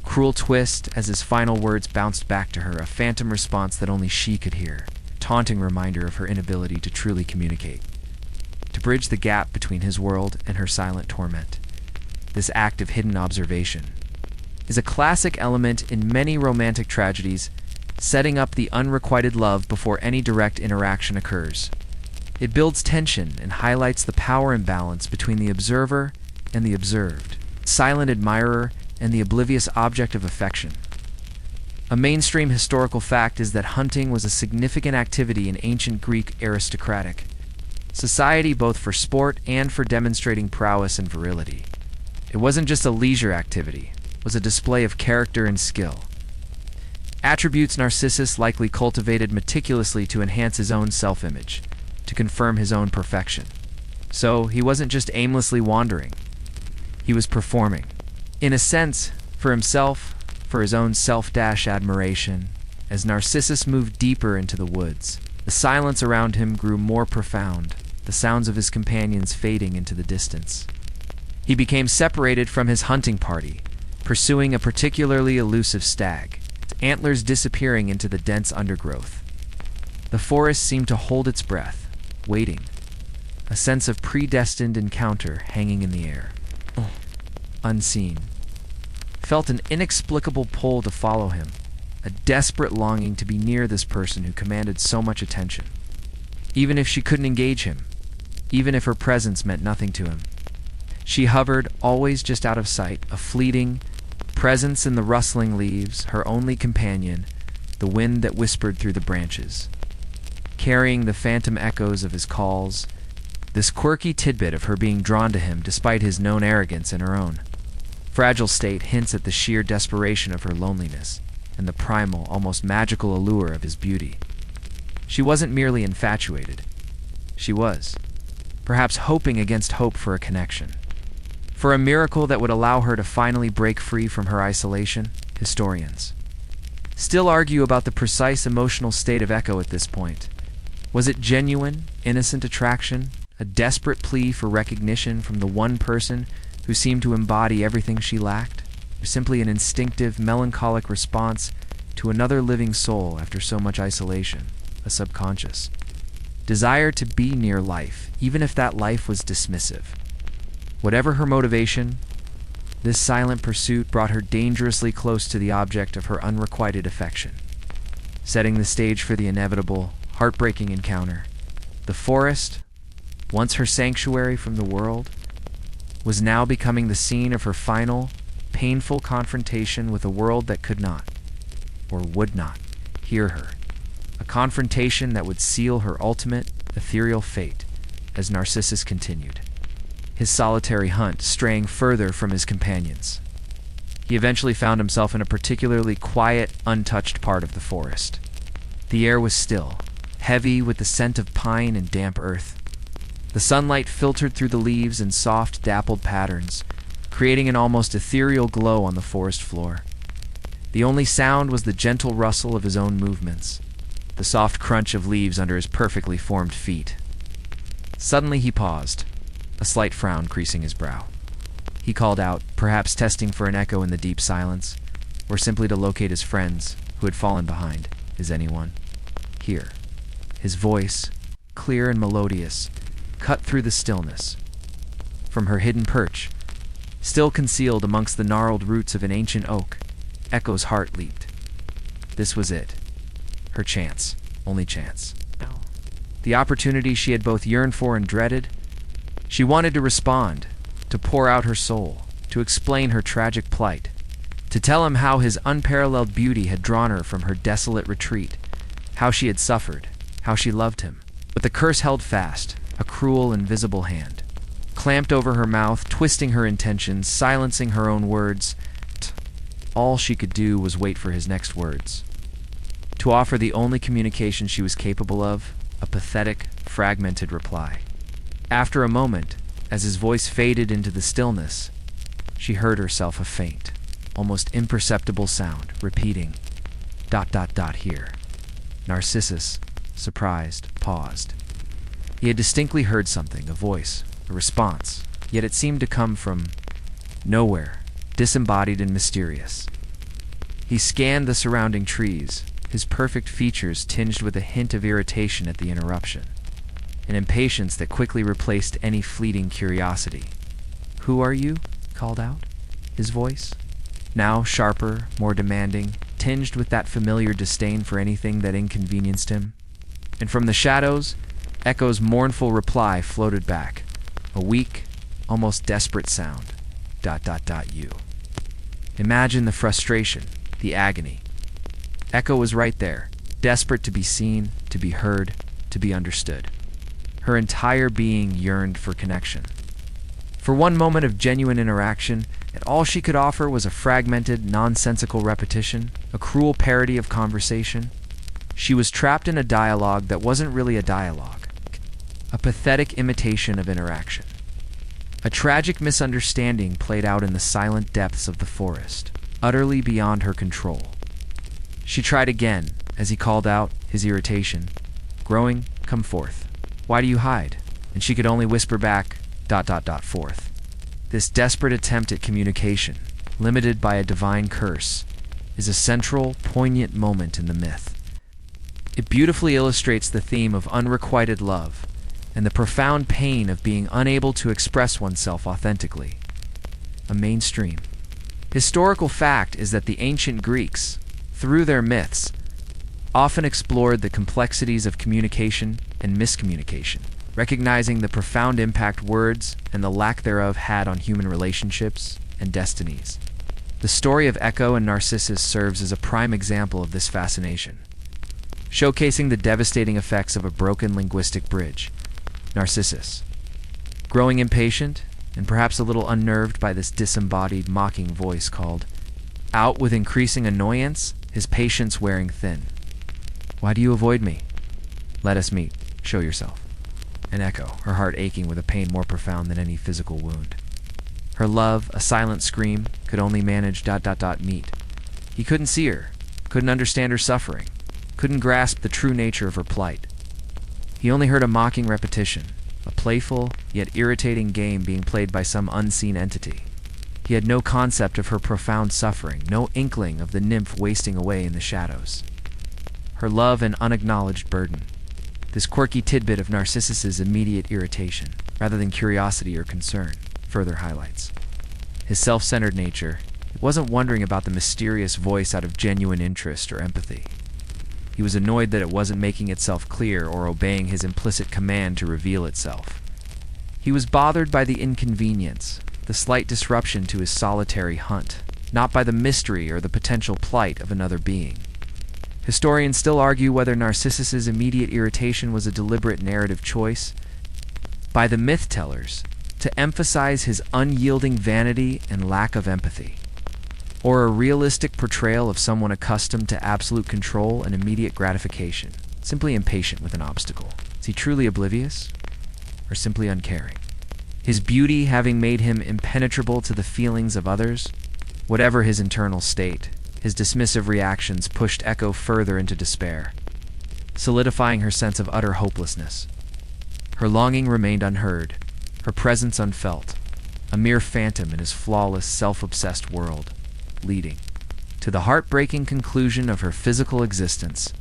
cruel twist as his final words bounced back to her, a phantom response that only she could hear, a taunting reminder of her inability to truly communicate, to bridge the gap between his world and her silent torment. This act of hidden observation is a classic element in many romantic tragedies, setting up the unrequited love before any direct interaction occurs. It builds tension and highlights the power imbalance between the observer and the observed, silent admirer and the oblivious object of affection. A mainstream historical fact is that hunting was a significant activity in ancient Greek aristocratic society, both for sport and for demonstrating prowess and virility. It wasn't just a leisure activity, it was a display of character and skill. Attributes Narcissus likely cultivated meticulously to enhance his own self-image, to confirm his own perfection. So he wasn't just aimlessly wandering, he was performing. In a sense, for himself, for his own self-admiration. As Narcissus moved deeper into the woods, the silence around him grew more profound, the sounds of his companions fading into the distance. He became separated from his hunting party, pursuing a particularly elusive stag, its antlers disappearing into the dense undergrowth. The forest seemed to hold its breath, waiting, a sense of predestined encounter hanging in the air. Unseen, felt an inexplicable pull to follow him, a desperate longing to be near this person who commanded so much attention. Even if she couldn't engage him, even if her presence meant nothing to him. She hovered, always just out of sight, a fleeting presence in the rustling leaves, her only companion, the wind that whispered through the branches, carrying the phantom echoes of his calls, this quirky tidbit of her being drawn to him despite his known arrogance and her own fragile state hints at the sheer desperation of her loneliness and the primal, almost magical allure of his beauty. She wasn't merely infatuated. She was, perhaps hoping against hope for a connection, for a miracle that would allow her to finally break free from her isolation. Historians still argue about the precise emotional state of Echo at this point. Was it genuine, innocent attraction, a desperate plea for recognition from the one person who seemed to embody everything she lacked, or simply an instinctive, melancholic response to another living soul after so much isolation, a subconscious desire to be near life, even if that life was dismissive? Whatever her motivation, this silent pursuit brought her dangerously close to the object of her unrequited affection, setting the stage for the inevitable, heartbreaking encounter. The forest, once her sanctuary from the world, was now becoming the scene of her final, painful confrontation with a world that could not, or would not, hear her. A confrontation that would seal her ultimate, ethereal fate, as Narcissus continued his solitary hunt, straying further from his companions. He eventually found himself in a particularly quiet, untouched part of the forest. The air was still, heavy with the scent of pine and damp earth. The sunlight filtered through the leaves in soft, dappled patterns, creating an almost ethereal glow on the forest floor. The only sound was the gentle rustle of his own movements, the soft crunch of leaves under his perfectly formed feet. Suddenly he paused, a slight frown creasing his brow. He called out, perhaps testing for an echo in the deep silence, or simply to locate his friends who had fallen behind. Is anyone here? His voice, clear and melodious, cut through the stillness. From her hidden perch, still concealed amongst the gnarled roots of an ancient oak, Echo's heart leaped. This was it. Her chance. Only chance. The opportunity she had both yearned for and dreaded. She wanted to respond, to pour out her soul, to explain her tragic plight, to tell him how his unparalleled beauty had drawn her from her desolate retreat, how she had suffered, how she loved him. But the curse held fast, a cruel, invisible hand, clamped over her mouth, twisting her intentions, silencing her own words. All she could do was wait for his next words, to offer the only communication she was capable of, a pathetic, fragmented reply. After a moment, as his voice faded into the stillness, she heard herself a faint, almost imperceptible sound, repeating, ... here. Narcissus, surprised, paused. He had distinctly heard something, a voice, a response, yet it seemed to come from nowhere, disembodied and mysterious. He scanned the surrounding trees, his perfect features tinged with a hint of irritation at the interruption, an impatience that quickly replaced any fleeting curiosity. "Who are you?" called out, his voice, now sharper, more demanding, tinged with that familiar disdain for anything that inconvenienced him. And from the shadows, Echo's mournful reply floated back, a weak, almost desperate sound. ... you. Imagine the frustration, the agony. Echo was right there, desperate to be seen, to be heard, to be understood. Her entire being yearned for connection. For one moment of genuine interaction, and all she could offer was a fragmented, nonsensical repetition, a cruel parody of conversation. She was trapped in a dialogue that wasn't really a dialogue, a pathetic imitation of interaction. A tragic misunderstanding played out in the silent depths of the forest, utterly beyond her control. She tried again, as he called out, his irritation, growing. "Come forth. Why do you hide? and she could only whisper back, ... forth. This desperate attempt at communication, limited by a divine curse, is a central, poignant moment in the myth. It beautifully illustrates the theme of unrequited love and the profound pain of being unable to express oneself authentically. A mainstream historical fact is that the ancient Greeks, through their myths, often explored the complexities of communication and miscommunication, recognizing the profound impact words and the lack thereof had on human relationships and destinies. The story of Echo and Narcissus serves as a prime example of this fascination, showcasing the devastating effects of a broken linguistic bridge. Narcissus, growing impatient and perhaps a little unnerved by this disembodied, mocking voice, called out with increasing annoyance, his patience wearing thin. "Why do you avoid me? Let us meet. Show yourself." And Echo, her heart aching with a pain more profound than any physical wound. Her love, a silent scream, could only manage ... meet. He couldn't see her, couldn't understand her suffering, couldn't grasp the true nature of her plight. He only heard a mocking repetition, a playful yet irritating game being played by some unseen entity. He had no concept of her profound suffering, no inkling of the nymph wasting away in the shadows. Her love an unacknowledged burden. This quirky tidbit of Narcissus's immediate irritation, rather than curiosity or concern, further highlights his self-centered nature. He wasn't wondering about the mysterious voice out of genuine interest or empathy. He was annoyed that it wasn't making itself clear or obeying his implicit command to reveal itself. He was bothered by the inconvenience, the slight disruption to his solitary hunt, not by the mystery or the potential plight of another being. Historians still argue whether Narcissus's immediate irritation was a deliberate narrative choice by the myth-tellers to emphasize his unyielding vanity and lack of empathy, or a realistic portrayal of someone accustomed to absolute control and immediate gratification, simply impatient with an obstacle. Is he truly oblivious, or simply uncaring? His beauty having made him impenetrable to the feelings of others? Whatever his internal state, his dismissive reactions pushed Echo further into despair, solidifying her sense of utter hopelessness. Her longing remained unheard, her presence unfelt, a mere phantom in his flawless, self-obsessed world, leading to the heartbreaking conclusion of her physical existence.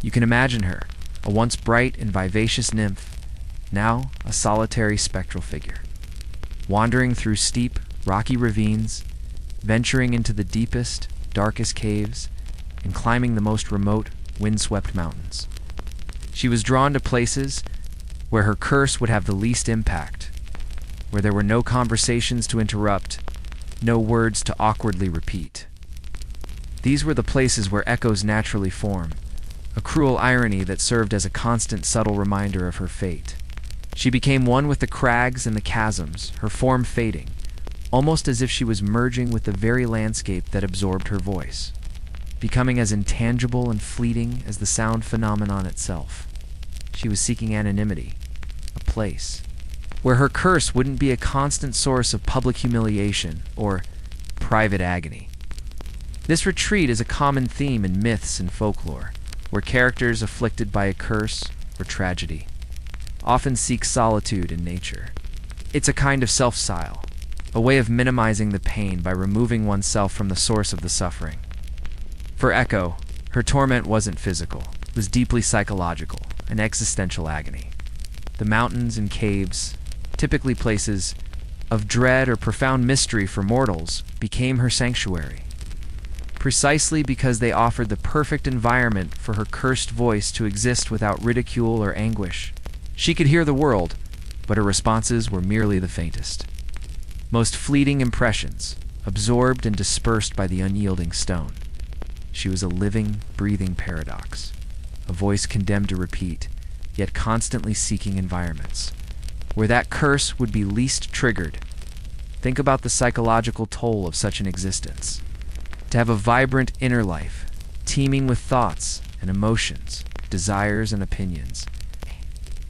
You can imagine her, a once bright and vivacious nymph, now a solitary spectral figure, wandering through steep, rocky ravines, venturing into the deepest, darkest caves, and climbing the most remote, windswept mountains. She was drawn to places where her curse would have the least impact, where there were no conversations to interrupt, no words to awkwardly repeat. These were the places where echoes naturally form, a cruel irony that served as a constant subtle reminder of her fate. She became one with the crags and the chasms, her form fading, almost as if she was merging with the very landscape that absorbed her voice, becoming as intangible and fleeting as the sound phenomenon itself. She was seeking anonymity, a place where her curse wouldn't be a constant source of public humiliation or private agony. This retreat is a common theme in myths and folklore, where characters afflicted by a curse or tragedy often seek solitude in nature. It's a kind of self-exile, a way of minimizing the pain by removing oneself from the source of the suffering. For Echo, her torment wasn't physical, it was deeply psychological, an existential agony. The mountains and caves, typically places of dread or profound mystery for mortals, became her sanctuary, precisely because they offered the perfect environment for her cursed voice to exist without ridicule or anguish. She could hear the world, but her responses were merely the faintest, most fleeting impressions, absorbed and dispersed by the unyielding stone. She was a living, breathing paradox, a voice condemned to repeat, yet constantly seeking environments where that curse would be least triggered. Think about the psychological toll of such an existence. To have a vibrant inner life, teeming with thoughts and emotions, desires and opinions,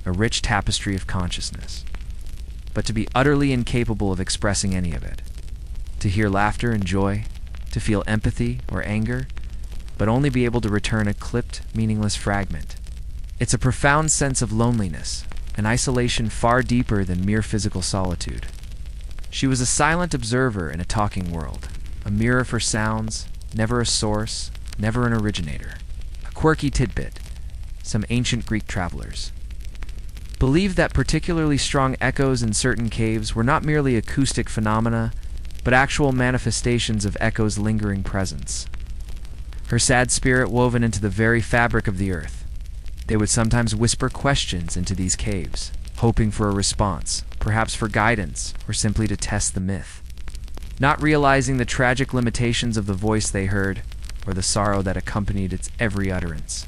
a rich tapestry of consciousness, but to be utterly incapable of expressing any of it. To hear laughter and joy, to feel empathy or anger, but only be able to return a clipped, meaningless fragment. It's a profound sense of loneliness, an isolation far deeper than mere physical solitude. She was a silent observer in a talking world, a mirror for sounds, never a source, never an originator. A quirky tidbit: some ancient Greek travelers believed that particularly strong echoes in certain caves were not merely acoustic phenomena, but actual manifestations of Echo's lingering presence. Her sad spirit woven into the very fabric of the earth. They would sometimes whisper questions into these caves, hoping for a response, perhaps for guidance, or simply to test the myth. Not realizing the tragic limitations of the voice they heard, or the sorrow that accompanied its every utterance.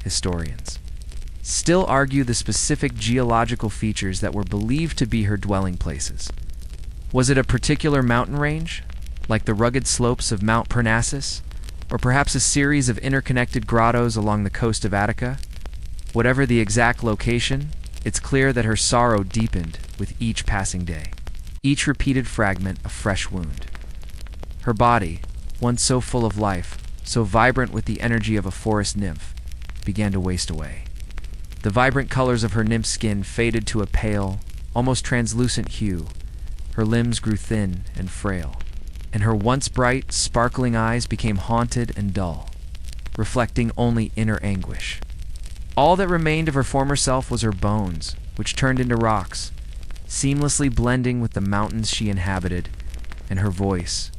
Historians still argue the specific geological features that were believed to be her dwelling places. Was it a particular mountain range, like the rugged slopes of Mount Parnassus, or perhaps a series of interconnected grottos along the coast of Attica? Whatever the exact location, it's clear that her sorrow deepened with each passing day, each repeated fragment a fresh wound. Her body, once so full of life, so vibrant with the energy of a forest nymph, began to waste away. The vibrant colors of her nymph skin faded to a pale, almost translucent hue. Her limbs grew thin and frail, and her once bright, sparkling eyes became haunted and dull, reflecting only inner anguish. All that remained of her former self was her bones, which turned into rocks, seamlessly blending with the mountains she inhabited, and her voice,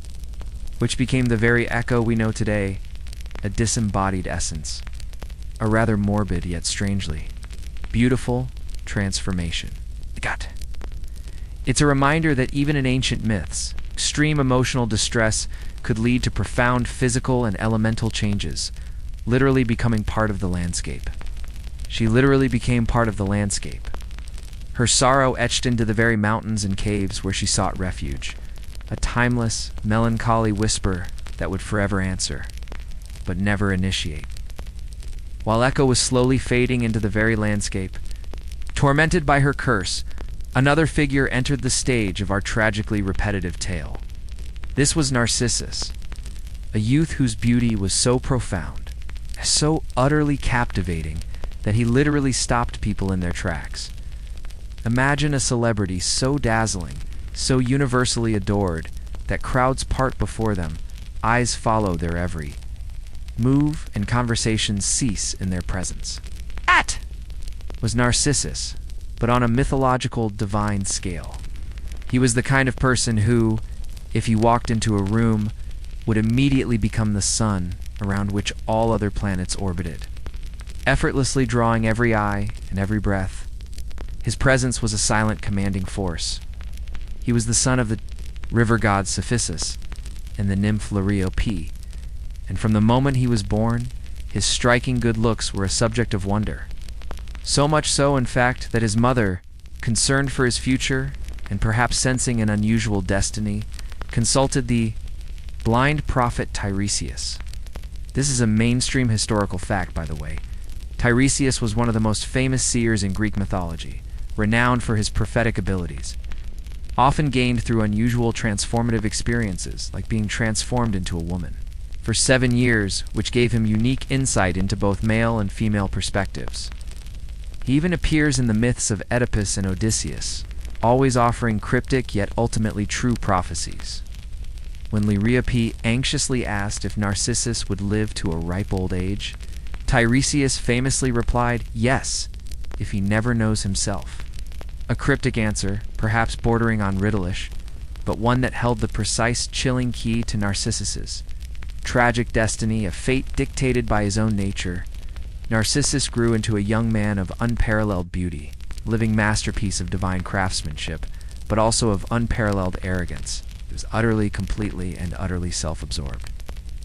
which became the very echo we know today, a disembodied essence, a rather morbid yet strangely beautiful transformation. It's a reminder that even in ancient myths, extreme emotional distress could lead to profound physical and elemental changes, literally becoming part of the landscape. She literally became part of the landscape. Her sorrow etched into the very mountains and caves where she sought refuge, a timeless, melancholy whisper that would forever answer, but never initiate. While Echo was slowly fading into the very landscape, tormented by her curse, another figure entered the stage of our tragically repetitive tale. This was Narcissus, a youth whose beauty was so profound, so utterly captivating, that he literally stopped people in their tracks. Imagine a celebrity so dazzling, so universally adored, that crowds part before them, eyes follow their every move, and conversations cease in their presence. That was Narcissus, but on a mythological, divine scale. He was the kind of person who, if he walked into a room, would immediately become the sun around which all other planets orbited, effortlessly drawing every eye and every breath. His presence was a silent, commanding force. He was the son of the river god Cephissus and the nymph Liriope, and from the moment he was born, his striking good looks were a subject of wonder. So much so, in fact, that his mother, concerned for his future and perhaps sensing an unusual destiny, consulted the blind prophet Tiresias. This is a mainstream historical fact, by the way. Tiresias was one of the most famous seers in Greek mythology, renowned for his prophetic abilities, often gained through unusual transformative experiences, like being transformed into a woman, for 7 years, which gave him unique insight into both male and female perspectives. He even appears in the myths of Oedipus and Odysseus, always offering cryptic yet ultimately true prophecies. When Liriope anxiously asked if Narcissus would live to a ripe old age, Tiresias famously replied, yes, if he never knows himself. A cryptic answer, perhaps bordering on riddleish, but one that held the precise, chilling key to Narcissus's tragic destiny, a fate dictated by his own nature. Narcissus grew into a young man of unparalleled beauty, living masterpiece of divine craftsmanship, but also of unparalleled arrogance. He was utterly, completely, and utterly self-absorbed.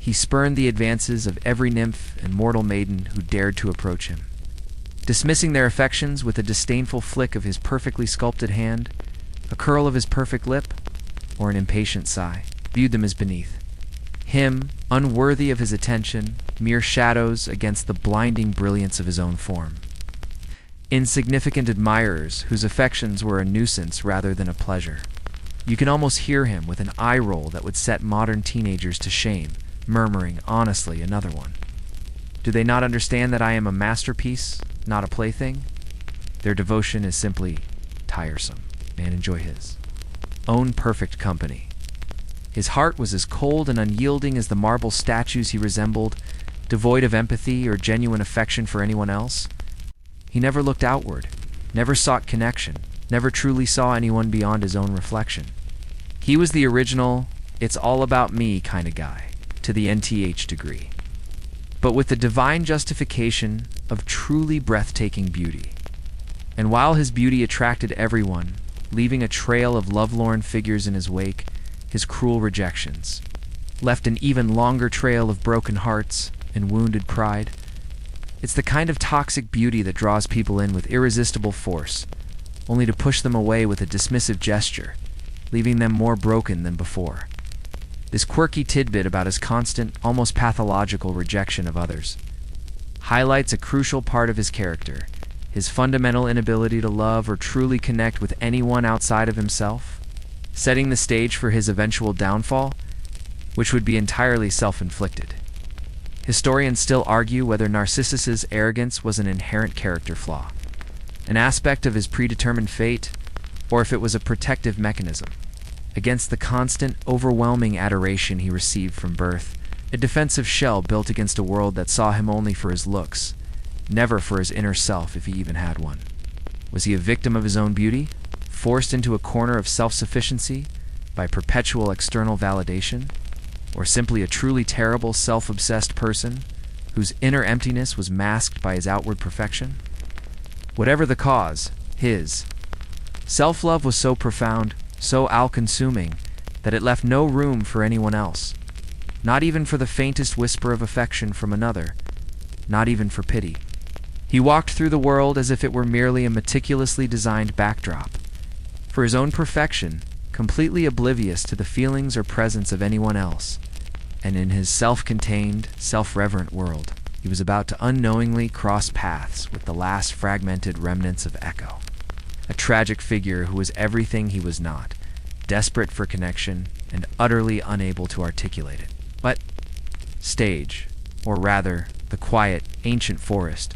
He spurned the advances of every nymph and mortal maiden who dared to approach him, dismissing their affections with a disdainful flick of his perfectly sculpted hand, a curl of his perfect lip, or an impatient sigh, viewed them as beneath him, unworthy of his attention, mere shadows against the blinding brilliance of his own form. Insignificant admirers whose affections were a nuisance rather than a pleasure. You can almost hear him with an eye roll that would set modern teenagers to shame, murmuring, honestly, another one. Do they not understand that I am a masterpiece, not a plaything? Their devotion is simply tiresome. Man, enjoy his own perfect company. His heart was as cold and unyielding as the marble statues he resembled, devoid of empathy or genuine affection for anyone else. He never looked outward, never sought connection, never truly saw anyone beyond his own reflection. He was the original, it's all about me kind of guy, to the nth degree, but with the divine justification of truly breathtaking beauty. And while his beauty attracted everyone, leaving a trail of lovelorn figures in his wake, his cruel rejections left an even longer trail of broken hearts and wounded pride. It's the kind of toxic beauty that draws people in with irresistible force, only to push them away with a dismissive gesture, leaving them more broken than before. This quirky tidbit about his constant, almost pathological rejection of others highlights a crucial part of his character, his fundamental inability to love or truly connect with anyone outside of himself, setting the stage for his eventual downfall, which would be entirely self-inflicted. Historians still argue whether Narcissus's arrogance was an inherent character flaw, an aspect of his predetermined fate, or if it was a protective mechanism against the constant, overwhelming adoration he received from birth, a defensive shell built against a world that saw him only for his looks, never for his inner self if he even had one. Was he a victim of his own beauty, forced into a corner of self-sufficiency by perpetual external validation, or simply a truly terrible, self-obsessed person whose inner emptiness was masked by his outward perfection? Whatever the cause, his self-love was so profound, so all-consuming, that it left no room for anyone else, not even for the faintest whisper of affection from another, not even for pity. He walked through the world as if it were merely a meticulously designed backdrop, for his own perfection, completely oblivious to the feelings or presence of anyone else, and in his self-contained, self-reverent world, he was about to unknowingly cross paths with the last fragmented remnants of Echo, a tragic figure who was everything he was not, desperate for connection and utterly unable to articulate it. But stage, or rather, the quiet, ancient forest,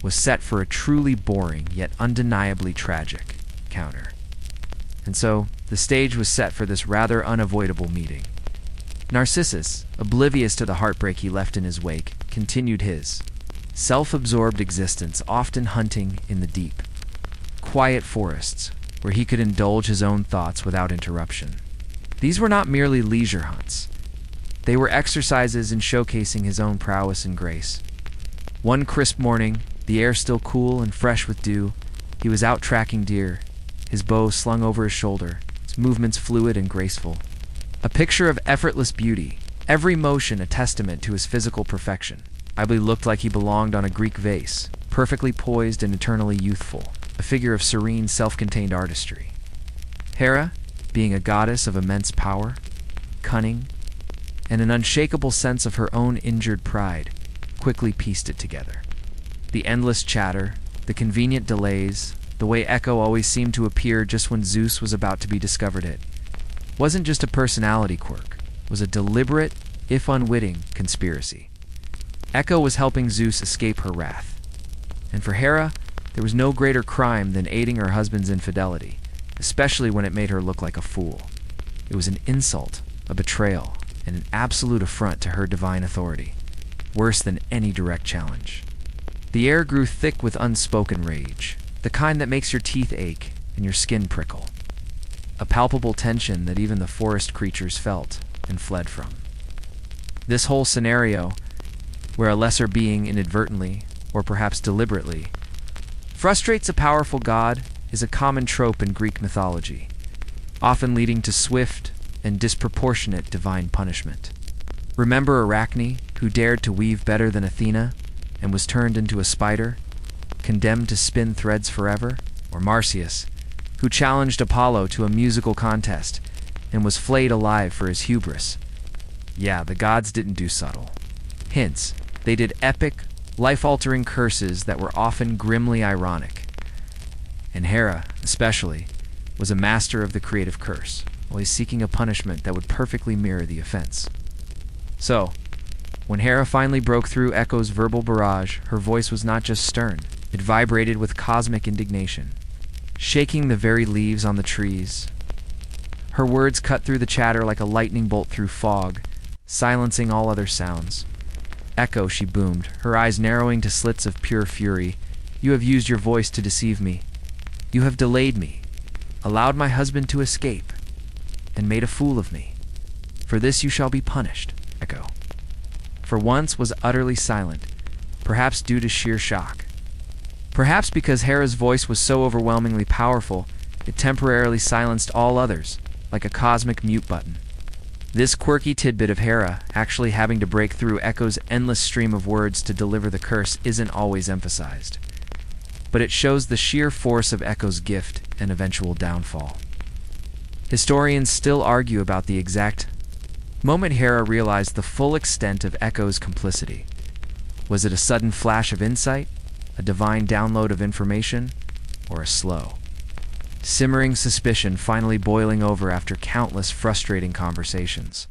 was set for a truly boring yet undeniably tragic counter. And so, the stage was set for this rather unavoidable meeting. Narcissus, oblivious to the heartbreak he left in his wake, continued his self-absorbed existence, often hunting in the deep, quiet forests where he could indulge his own thoughts without interruption. These were not merely leisure hunts. They were exercises in showcasing his own prowess and grace. One crisp morning, the air still cool and fresh with dew, he was out tracking deer, his bow slung over his shoulder, his movements fluid and graceful. A picture of effortless beauty, every motion a testament to his physical perfection. Ible looked like he belonged on a Greek vase, perfectly poised and eternally youthful, a figure of serene, self-contained artistry. Hera, being a goddess of immense power, cunning, and an unshakable sense of her own injured pride, quickly pieced it together. The endless chatter, the convenient delays, the way Echo always seemed to appear just when Zeus was about to be discovered, it wasn't just a personality quirk, it was a deliberate, if unwitting, conspiracy. Echo was helping Zeus escape her wrath. And for Hera, there was no greater crime than aiding her husband's infidelity, especially when it made her look like a fool. It was an insult, a betrayal, and an absolute affront to her divine authority, worse than any direct challenge. The air grew thick with unspoken rage, the kind that makes your teeth ache and your skin prickle. A palpable tension that even the forest creatures felt and fled from. This whole scenario, where a lesser being inadvertently, or perhaps deliberately, frustrates a powerful god, is a common trope in Greek mythology, often leading to swift and disproportionate divine punishment. Remember Arachne, who dared to weave better than Athena and was turned into a spider, condemned to spin threads forever? Or Marsyas, who challenged Apollo to a musical contest and was flayed alive for his hubris? Yeah, the gods didn't do subtle. Hints, they did epic, life-altering curses that were often grimly ironic. And Hera, especially, was a master of the creative curse, always seeking a punishment that would perfectly mirror the offense. So, when Hera finally broke through Echo's verbal barrage, her voice was not just stern, It vibrated with cosmic indignation, shaking the very leaves on the trees. Her words cut through the chatter like a lightning bolt through fog, silencing all other sounds. "Echo," she boomed, her eyes narrowing to slits of pure fury. "You have used your voice to deceive me. You have delayed me, allowed my husband to escape, and made a fool of me. For this you shall be punished." Echo, for once, was utterly silent, perhaps due to sheer shock. Perhaps because Hera's voice was so overwhelmingly powerful, it temporarily silenced all others, like a cosmic mute button. This quirky tidbit of Hera actually having to break through Echo's endless stream of words to deliver the curse isn't always emphasized, but it shows the sheer force of Echo's gift and eventual downfall. Historians still argue about the exact moment Hera realized the full extent of Echo's complicity. Was it a sudden flash of insight, a divine download of information, or a slow, simmering suspicion finally boiling over after countless frustrating conversations?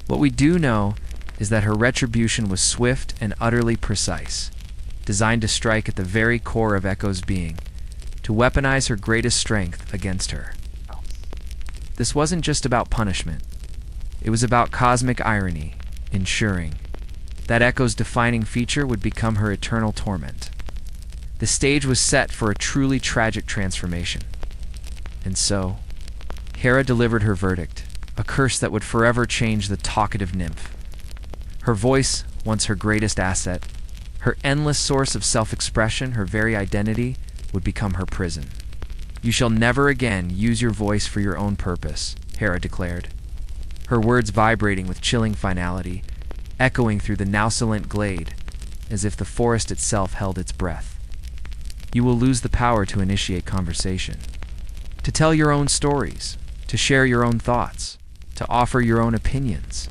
What we do know is that her retribution was swift and utterly precise, designed to strike at the very core of Echo's being, to weaponize her greatest strength against her. This wasn't just about punishment. It was about cosmic irony, ensuring that Echo's defining feature would become her eternal torment. The stage was set for a truly tragic transformation. And so, Hera delivered her verdict, a curse that would forever change the talkative nymph. Her voice, once her greatest asset, her endless source of self-expression, her very identity, would become her prison. "You shall never again use your voice for your own purpose," Hera declared, her words vibrating with chilling finality, echoing through the now-silent glade, as if the forest itself held its breath. "You will lose the power to initiate conversation, to tell your own stories, to share your own thoughts, to offer your own opinions.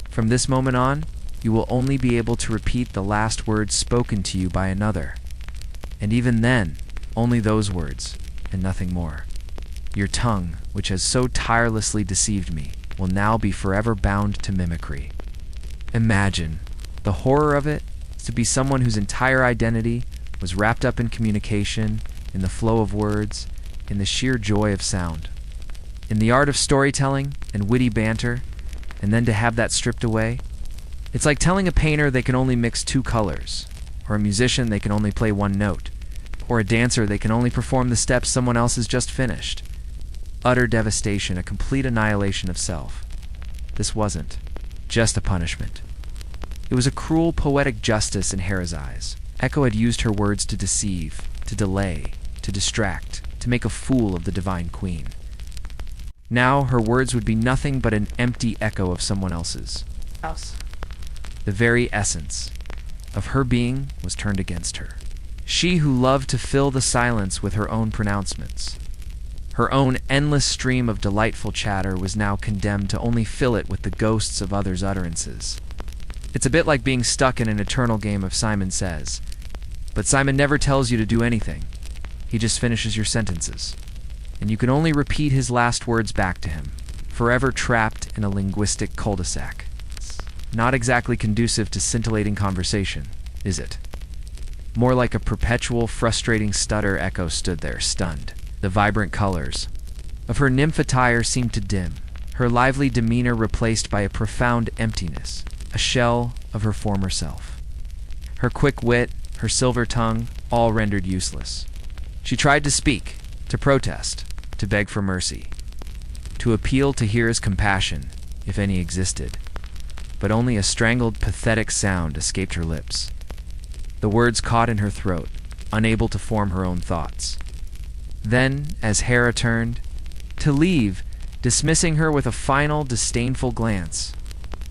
From this moment on, you will only be able to repeat the last words spoken to you by another. And even then, only those words, and nothing more. Your tongue, which has so tirelessly deceived me, will now be forever bound to mimicry." Imagine the horror of it, to be someone whose entire identity was wrapped up in communication, in the flow of words, in the sheer joy of sound, in the art of storytelling and witty banter, and then to have that stripped away. It's like telling a painter they can only mix two colors, or a musician they can only play one note, or a dancer they can only perform the steps someone else has just finished. Utter devastation, a complete annihilation of self. This wasn't just a punishment. It was a cruel, poetic justice in Hera's eyes. Echo had used her words to deceive, to delay, to distract, to make a fool of the divine queen. Now her words would be nothing but an empty echo of someone else's. The very essence of her being was turned against her. She who loved to fill the silence with her own pronouncements, her own endless stream of delightful chatter, was now condemned to only fill it with the ghosts of others' utterances. It's a bit like being stuck in an eternal game of Simon Says. But Simon never tells you to do anything. He just finishes your sentences. And you can only repeat his last words back to him, forever trapped in a linguistic cul-de-sac. Not exactly conducive to scintillating conversation, is it? More like a perpetual, frustrating stutter. Echo stood there, stunned. The vibrant colors of her nymph attire seemed to dim, her lively demeanor replaced by a profound emptiness, a shell of her former self. Her quick wit, her silver tongue, all rendered useless. She tried to speak, to protest, to beg for mercy, to appeal to Hera's compassion, if any existed, but only a strangled, pathetic sound escaped her lips. The words caught in her throat, unable to form her own thoughts. Then, as Hera turned to leave, dismissing her with a final, disdainful glance,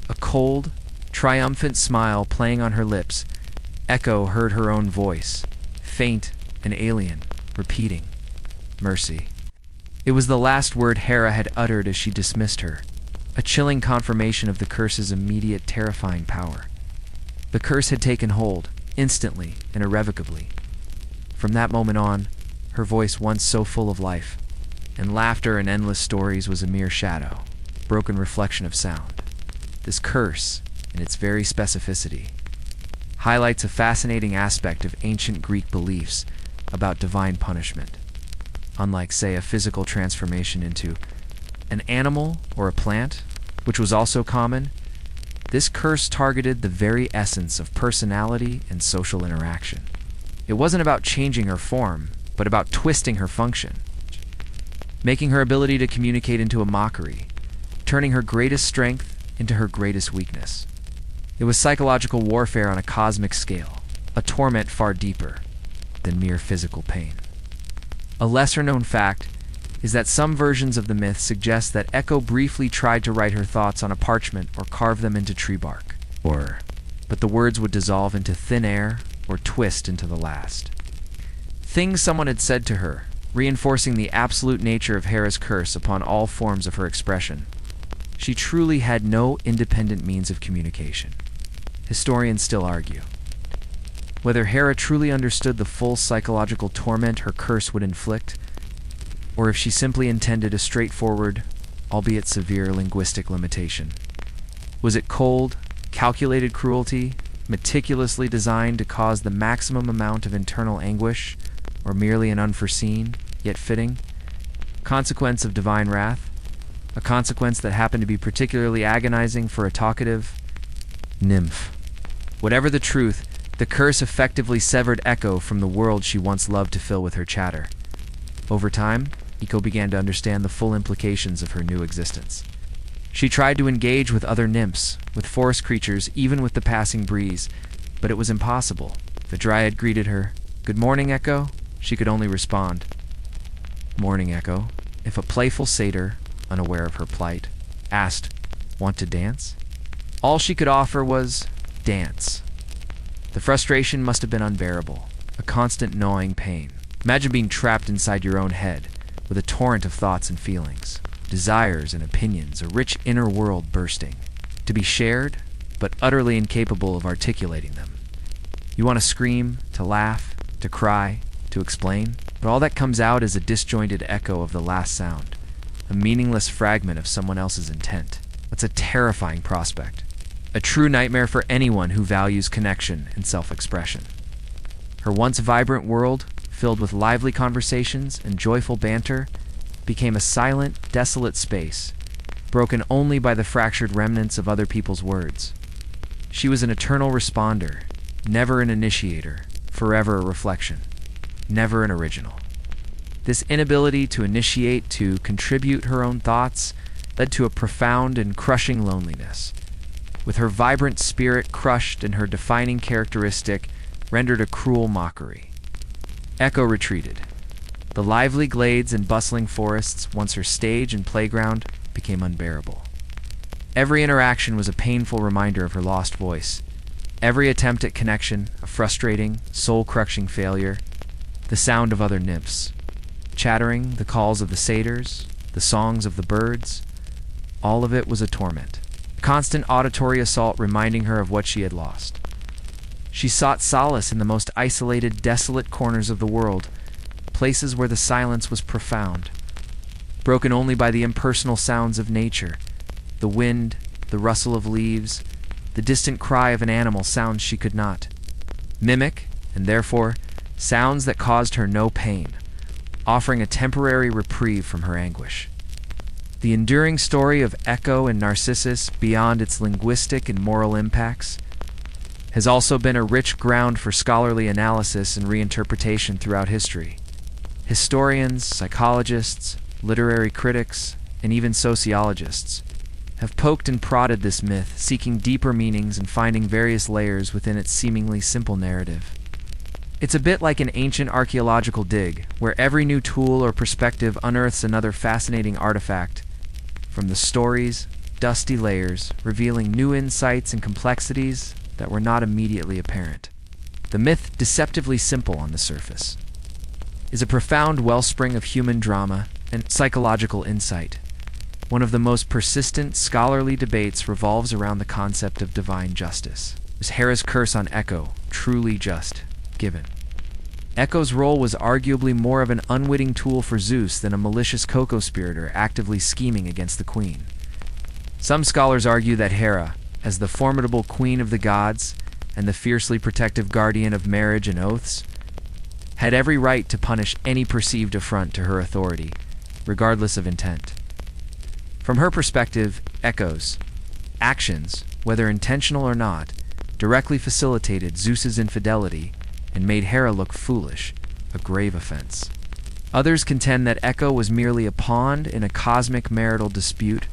a cold, triumphant smile playing on her lips, Echo heard her own voice, faint and alien, repeating, "Mercy." It was the last word Hera had uttered as she dismissed her, a chilling confirmation of the curse's immediate, terrifying power. The curse had taken hold, instantly and irrevocably. From that moment on, her voice, once so full of life, and laughter and endless stories, was a mere shadow, broken reflection of sound. This curse, in its very specificity, highlights a fascinating aspect of ancient Greek beliefs about divine punishment. Unlike, say, a physical transformation into an animal or a plant, which was also common, this curse targeted the very essence of personality and social interaction. It wasn't about changing her form, but about twisting her function, making her ability to communicate into a mockery, turning her greatest strength into her greatest weakness. It was psychological warfare on a cosmic scale, a torment far deeper than mere physical pain. A lesser-known fact is that some versions of the myth suggest that Echo briefly tried to write her thoughts on a parchment or carve them into tree bark, but the words would dissolve into thin air or twist into the last. Things someone had said to her, reinforcing the absolute nature of Hera's curse upon all forms of her expression. She truly had no independent means of communication. Historians still argue whether Hera truly understood the full psychological torment her curse would inflict, or if she simply intended a straightforward, albeit severe, linguistic limitation. Was it cold, calculated cruelty, meticulously designed to cause the maximum amount of internal anguish, or merely an unforeseen, yet fitting, consequence of divine wrath, a consequence that happened to be particularly agonizing for a talkative nymph? Whatever the truth, the curse effectively severed Echo from the world she once loved to fill with her chatter. Over time, Echo began to understand the full implications of her new existence. She tried to engage with other nymphs, with forest creatures, even with the passing breeze, but it was impossible. The dryad greeted her, "Good morning, Echo." She could only respond, "Morning, Echo." If a playful satyr, unaware of her plight, asked, "Want to dance?" all she could offer was, "Dance." The frustration must have been unbearable, a constant gnawing pain. Imagine being trapped inside your own head, with a torrent of thoughts and feelings, desires and opinions, a rich inner world bursting, to be shared, but utterly incapable of articulating them. You want to scream, to laugh, to cry, to explain, but all that comes out is a disjointed echo of the last sound, a meaningless fragment of someone else's intent. That's a terrifying prospect, a true nightmare for anyone who values connection and self-expression. Her once vibrant world, filled with lively conversations and joyful banter, became a silent, desolate space, broken only by the fractured remnants of other people's words. She was an eternal responder, never an initiator, forever a reflection, never an original. This inability to initiate, to contribute her own thoughts, led to a profound and crushing loneliness. With her vibrant spirit crushed and her defining characteristic rendered a cruel mockery. Echo retreated. The lively glades and bustling forests, once her stage and playground, became unbearable. Every interaction was a painful reminder of her lost voice. Every attempt at connection, a frustrating, soul-crushing failure. The sound of other nymphs, chattering, the calls of the satyrs, the songs of the birds, all of it was a torment. A constant auditory assault reminding her of what she had lost. She sought solace in the most isolated, desolate corners of the world, places where the silence was profound, broken only by the impersonal sounds of nature, the wind, the rustle of leaves, the distant cry of an animal, sounds she could not mimic, and therefore sounds that caused her no pain, offering a temporary reprieve from her anguish. The enduring story of Echo and Narcissus, beyond its linguistic and moral impacts, has also been a rich ground for scholarly analysis and reinterpretation throughout history. Historians, psychologists, literary critics, and even sociologists have poked and prodded this myth, seeking deeper meanings and finding various layers within its seemingly simple narrative. It's a bit like an ancient archaeological dig, where every new tool or perspective unearths another fascinating artifact from the story's dusty layers, revealing new insights and complexities that were not immediately apparent. The myth, deceptively simple on the surface, is a profound wellspring of human drama and psychological insight. One of the most persistent scholarly debates revolves around the concept of divine justice. Was Hera's curse on Echo truly just given? Echo's role was arguably more of an unwitting tool for Zeus than a malicious co-conspirator actively scheming against the queen. Some scholars argue that Hera, as the formidable queen of the gods, and the fiercely protective guardian of marriage and oaths, had every right to punish any perceived affront to her authority, regardless of intent. From her perspective, Echo's actions, whether intentional or not, directly facilitated Zeus's infidelity and made Hera look foolish, a grave offense. Others contend that Echo was merely a pawn in a cosmic marital dispute,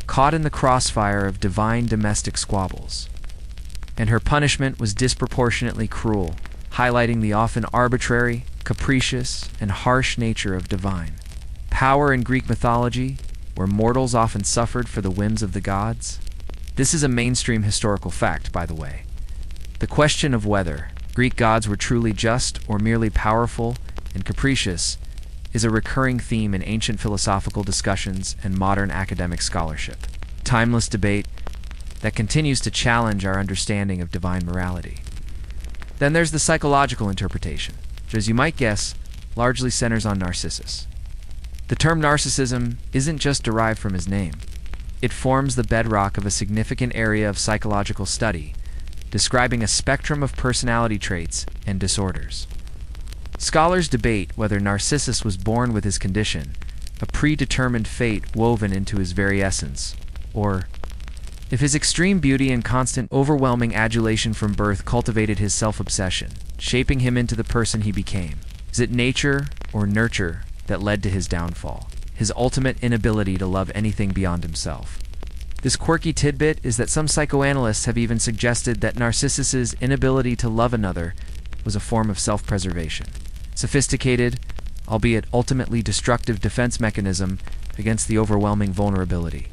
caught in the crossfire of divine domestic squabbles. And her punishment was disproportionately cruel, highlighting the often arbitrary, capricious, and harsh nature of divine power in Greek mythology, where mortals often suffered for the whims of the gods. This is a mainstream historical fact, by the way. The question of whether Greek gods were truly just or merely powerful and capricious is a recurring theme in ancient philosophical discussions and modern academic scholarship. Timeless debate that continues to challenge our understanding of divine morality. Then there's the psychological interpretation, which, as you might guess, largely centers on Narcissus. The term narcissism isn't just derived from his name. It forms the bedrock of a significant area of psychological study, describing a spectrum of personality traits and disorders. Scholars debate whether Narcissus was born with his condition, a predetermined fate woven into his very essence, or if his extreme beauty and constant overwhelming adulation from birth cultivated his self-obsession, shaping him into the person he became. Is it nature or nurture that led to his downfall, his ultimate inability to love anything beyond himself? This quirky tidbit is that some psychoanalysts have even suggested that Narcissus's inability to love another was a form of self-preservation. Sophisticated, albeit ultimately destructive defense mechanism against the overwhelming vulnerability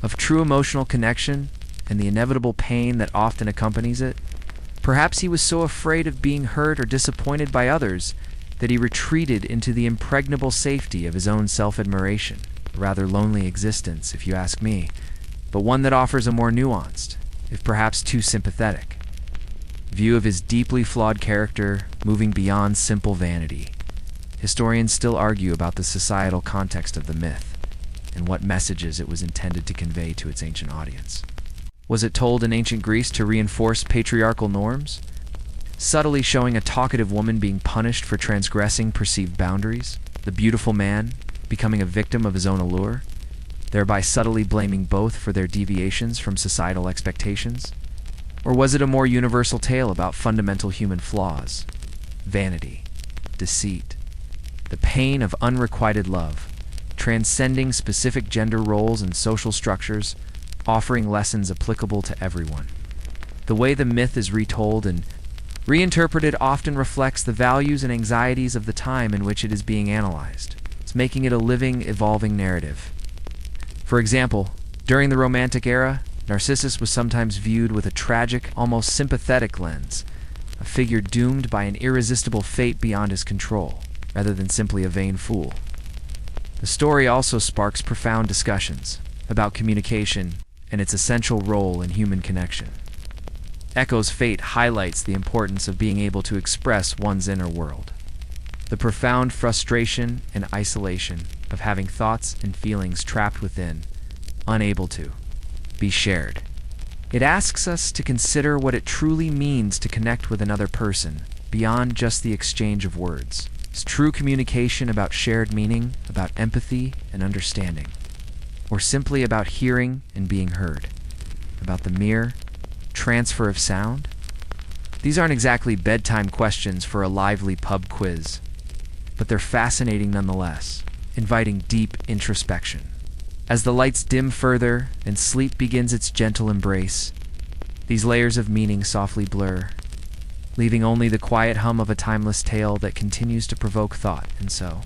of true emotional connection and the inevitable pain that often accompanies it. Perhaps he was so afraid of being hurt or disappointed by others that he retreated into the impregnable safety of his own self-admiration. A rather lonely existence, if you ask me, but one that offers a more nuanced, if perhaps too sympathetic, view of his deeply flawed character moving beyond simple vanity. Historians still argue about the societal context of the myth and what messages it was intended to convey to its ancient audience. Was it told in ancient Greece to reinforce patriarchal norms, subtly showing a talkative woman being punished for transgressing perceived boundaries, the beautiful man becoming a victim of his own allure, thereby subtly blaming both for their deviations from societal expectations? Or was it a more universal tale about fundamental human flaws, vanity, deceit, the pain of unrequited love, transcending specific gender roles and social structures, offering lessons applicable to everyone? The way the myth is retold and reinterpreted often reflects the values and anxieties of the time in which it is being analyzed. It's making it a living, evolving narrative. For example, during the Romantic era, Narcissus was sometimes viewed with a tragic, almost sympathetic lens, a figure doomed by an irresistible fate beyond his control, rather than simply a vain fool. The story also sparks profound discussions about communication and its essential role in human connection. Echo's fate highlights the importance of being able to express one's inner world, the profound frustration and isolation of having thoughts and feelings trapped within, unable to be shared. It asks us to consider what it truly means to connect with another person beyond just the exchange of words. Is true communication about shared meaning, about empathy and understanding, or simply about hearing and being heard, about the mere transfer of sound? These aren't exactly bedtime questions for a lively pub quiz, but they're fascinating nonetheless, inviting deep introspection. As the lights dim further and sleep begins its gentle embrace, these layers of meaning softly blur, leaving only the quiet hum of a timeless tale that continues to provoke thought. And so,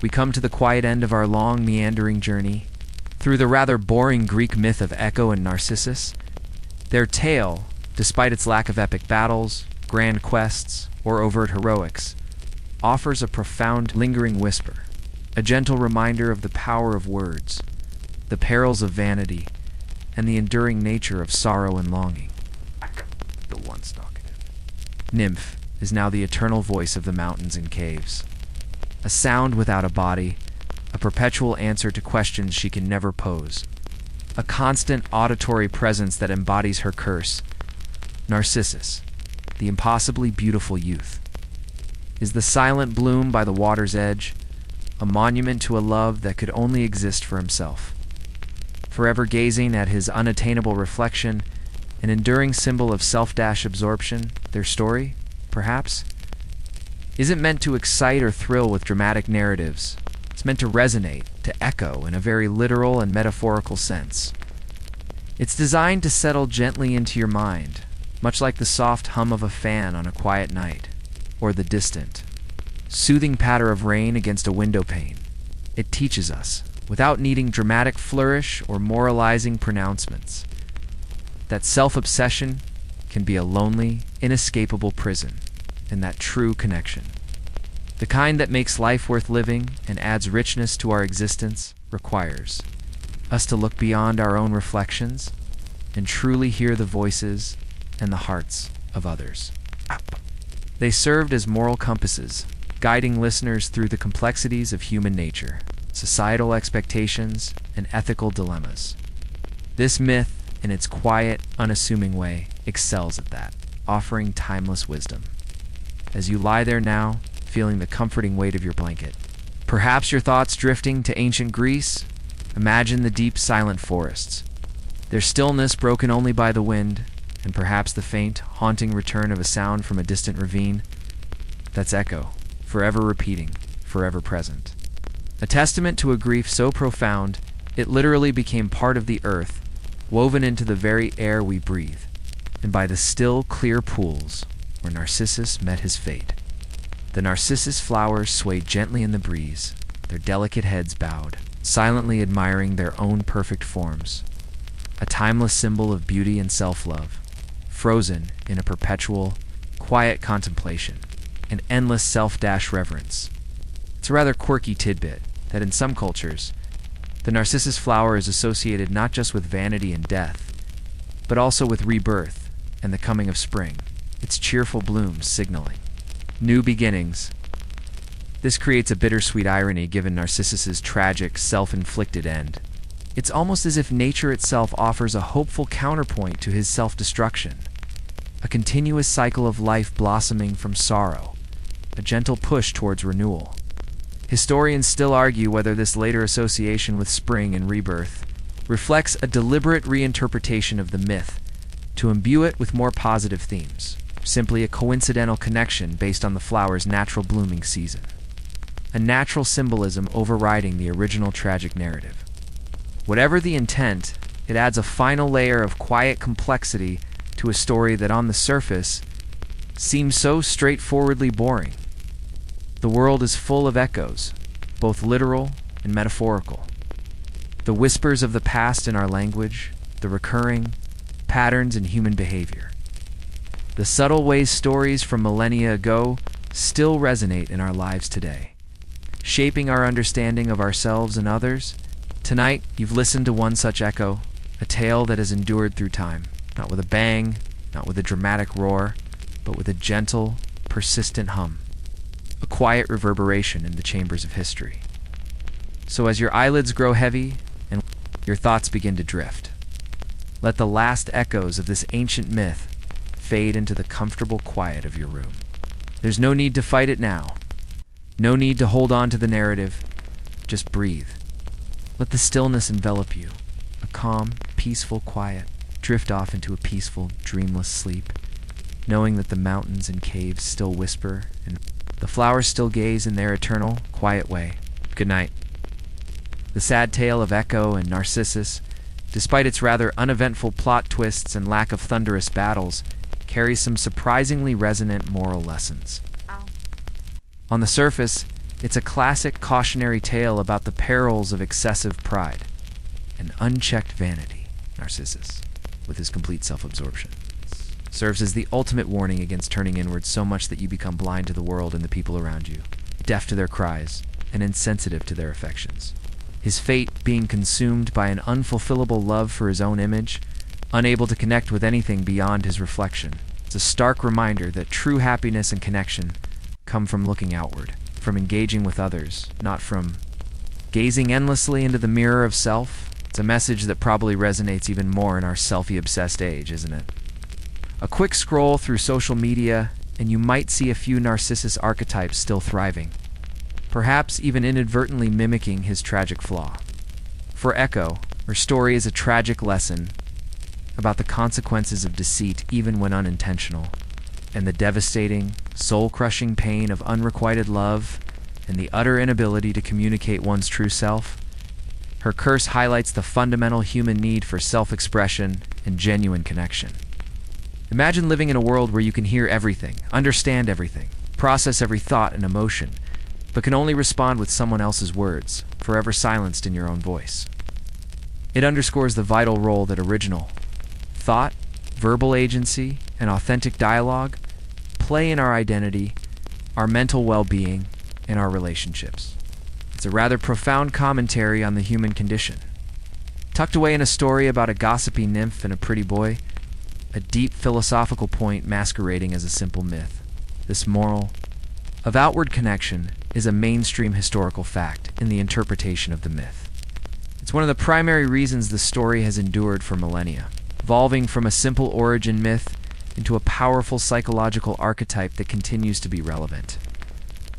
we come to the quiet end of our long, meandering journey through the rather boring Greek myth of Echo and Narcissus. Their tale, despite its lack of epic battles, grand quests, or overt heroics, offers a profound, lingering whisper, a gentle reminder of the power of words, the perils of vanity, and the enduring nature of sorrow and longing. The once talkative nymph is now the eternal voice of the mountains and caves, a sound without a body, a perpetual answer to questions she can never pose, a constant auditory presence that embodies her curse, Narcissus, the impossibly beautiful youth, is the silent bloom by the water's edge, a monument to a love that could only exist for himself. Forever gazing at his unattainable reflection, an enduring symbol of self-absorption, their story, perhaps, isn't meant to excite or thrill with dramatic narratives. It's meant to resonate, to echo in a very literal and metaphorical sense. It's designed to settle gently into your mind, much like the soft hum of a fan on a quiet night, or the distant, soothing patter of rain against a window pane. It teaches us, without needing dramatic flourish or moralizing pronouncements, that self-obsession can be a lonely, inescapable prison, and that true connection, the kind that makes life worth living and adds richness to our existence, requires us to look beyond our own reflections and truly hear the voices and the hearts of others. They served as moral compasses, guiding listeners through the complexities of human nature, societal expectations, and ethical dilemmas. This myth, in its quiet, unassuming way, excels at that, offering timeless wisdom. As you lie there now, feeling the comforting weight of your blanket, perhaps your thoughts drifting to ancient Greece, imagine the deep, silent forests, their stillness broken only by the wind, and perhaps the faint, haunting return of a sound from a distant ravine. That's echo, forever repeating, forever present. A testament to a grief so profound, it literally became part of the earth, woven into the very air we breathe, and by the still, clear pools where Narcissus met his fate. The narcissus flowers swayed gently in the breeze, their delicate heads bowed, silently admiring their own perfect forms, a timeless symbol of beauty and self-love, frozen in a perpetual, quiet contemplation, an endless self-reverence. It's a rather quirky tidbit that in some cultures, the narcissus flower is associated not just with vanity and death, but also with rebirth and the coming of spring, its cheerful blooms signaling new beginnings. This creates a bittersweet irony given Narcissus's tragic, self-inflicted end. It's almost as if nature itself offers a hopeful counterpoint to his self-destruction, a continuous cycle of life blossoming from sorrow, a gentle push towards renewal. Historians still argue whether this later association with spring and rebirth reflects a deliberate reinterpretation of the myth to imbue it with more positive themes, simply a coincidental connection based on the flower's natural blooming season, a natural symbolism overriding the original tragic narrative. Whatever the intent, it adds a final layer of quiet complexity to a story that on the surface seems so straightforwardly boring. The world is full of echoes, both literal and metaphorical. The whispers of the past in our language, the recurring patterns in human behavior. The subtle ways stories from millennia ago still resonate in our lives today, shaping our understanding of ourselves and others. Tonight, you've listened to one such echo, a tale that has endured through time, not with a bang, not with a dramatic roar, but with a gentle, persistent hum, a quiet reverberation in the chambers of history. So as your eyelids grow heavy and your thoughts begin to drift, let the last echoes of this ancient myth fade into the comfortable quiet of your room. There's no need to fight it now. No need to hold on to the narrative. Just breathe. Let the stillness envelop you. A calm, peaceful quiet. Drift off into a peaceful, dreamless sleep, knowing that the mountains and caves still whisper and the flowers still gaze in their eternal, quiet way. Good night. The sad tale of Echo and Narcissus, despite its rather uneventful plot twists and lack of thunderous battles, carries some surprisingly resonant moral lessons. On the surface, it's a classic cautionary tale about the perils of excessive pride and unchecked vanity. Narcissus, with his complete self-absorption, serves as the ultimate warning against turning inward so much that you become blind to the world and the people around you, deaf to their cries, and insensitive to their affections. His fate being consumed by an unfulfillable love for his own image, unable to connect with anything beyond his reflection. It's a stark reminder that true happiness and connection come from looking outward, from engaging with others, not from gazing endlessly into the mirror of self. It's a message that probably resonates even more in our selfie-obsessed age, isn't it? A quick scroll through social media, and you might see a few Narcissus archetypes still thriving, perhaps even inadvertently mimicking his tragic flaw. For Echo, her story is a tragic lesson about the consequences of deceit even when unintentional, and the devastating, soul-crushing pain of unrequited love and the utter inability to communicate one's true self. Her curse highlights the fundamental human need for self-expression and genuine connection. Imagine living in a world where you can hear everything, understand everything, process every thought and emotion, but can only respond with someone else's words, forever silenced in your own voice. It underscores the vital role that original thought, verbal agency, and authentic dialogue play in our identity, our mental well-being, and our relationships. It's a rather profound commentary on the human condition. Tucked away in a story about a gossipy nymph and a pretty boy, a deep philosophical point masquerading as a simple myth. This moral of outward connection is a mainstream historical fact in the interpretation of the myth. It's one of the primary reasons the story has endured for millennia, evolving from a simple origin myth into a powerful psychological archetype that continues to be relevant.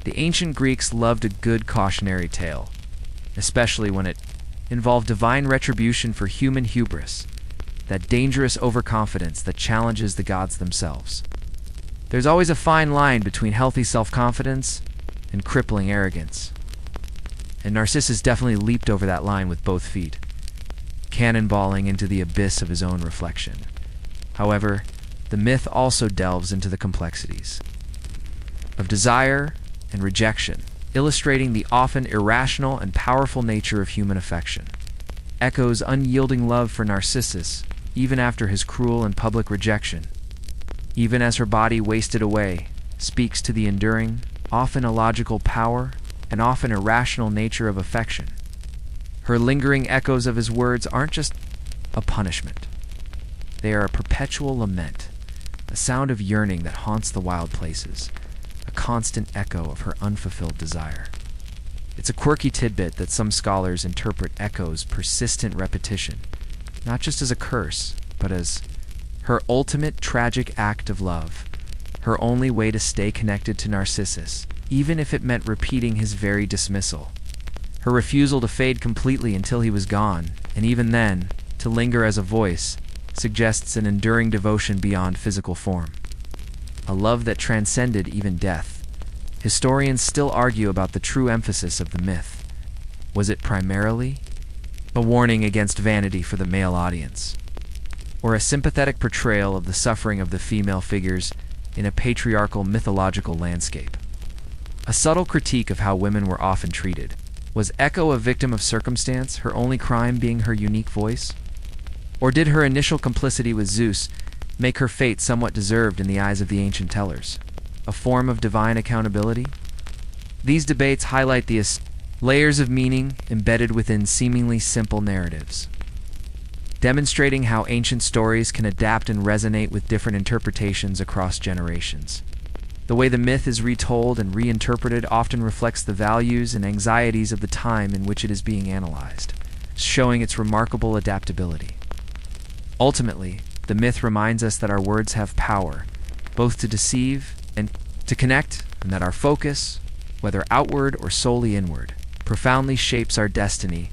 The ancient Greeks loved a good cautionary tale, especially when it involved divine retribution for human hubris, that dangerous overconfidence that challenges the gods themselves. There's always a fine line between healthy self-confidence and crippling arrogance. And Narcissus definitely leaped over that line with both feet, cannonballing into the abyss of his own reflection. However, the myth also delves into the complexities of desire and rejection, illustrating the often irrational and powerful nature of human affection. Echo's unyielding love for Narcissus, even after his cruel and public rejection, even as her body wasted away, speaks to the enduring, often illogical power and often irrational nature of affection. Her lingering echoes of his words aren't just a punishment. They are a perpetual lament, a sound of yearning that haunts the wild places, a constant echo of her unfulfilled desire. It's a quirky tidbit that some scholars interpret Echo's persistent repetition, not just as a curse, but as her ultimate tragic act of love, her only way to stay connected to Narcissus, even if it meant repeating his very dismissal. Her refusal to fade completely until he was gone, and even then, to linger as a voice, suggests an enduring devotion beyond physical form, a love that transcended even death. Historians still argue about the true emphasis of the myth. Was it primarily a warning against vanity for the male audience, or a sympathetic portrayal of the suffering of the female figures in a patriarchal mythological landscape? A subtle critique of how women were often treated. Was Echo a victim of circumstance, her only crime being her unique voice? Or did her initial complicity with Zeus make her fate somewhat deserved in the eyes of the ancient tellers, a form of divine accountability? These debates highlight the layers of meaning embedded within seemingly simple narratives, demonstrating how ancient stories can adapt and resonate with different interpretations across generations. The way the myth is retold and reinterpreted often reflects the values and anxieties of the time in which it is being analyzed, showing its remarkable adaptability. Ultimately, the myth reminds us that our words have power, both to deceive and to connect, and that our focus, whether outward or solely inward, profoundly shapes our destiny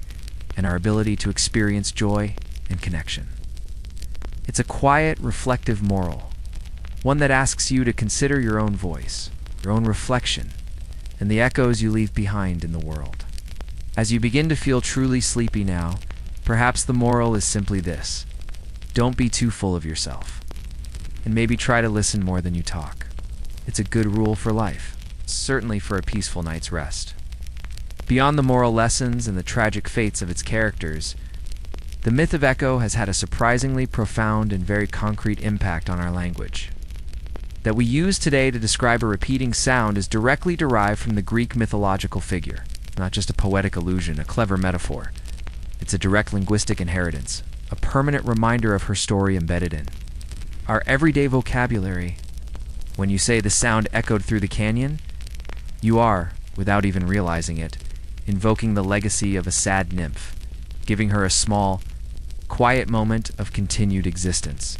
and our ability to experience joy and connection. It's a quiet, reflective moral, one that asks you to consider your own voice, your own reflection, and the echoes you leave behind in the world. As you begin to feel truly sleepy now, perhaps the moral is simply this: don't be too full of yourself, and maybe try to listen more than you talk. It's a good rule for life, certainly for a peaceful night's rest. Beyond the moral lessons and the tragic fates of its characters, the myth of Echo has had a surprisingly profound and very concrete impact on our language. That we use today to describe a repeating sound is directly derived from the Greek mythological figure, not just a poetic allusion, a clever metaphor. It's a direct linguistic inheritance, a permanent reminder of her story embedded in our everyday vocabulary. When you say the sound echoed through the canyon, you are, without even realizing it, invoking the legacy of a sad nymph, giving her a small, quiet moment of continued existence.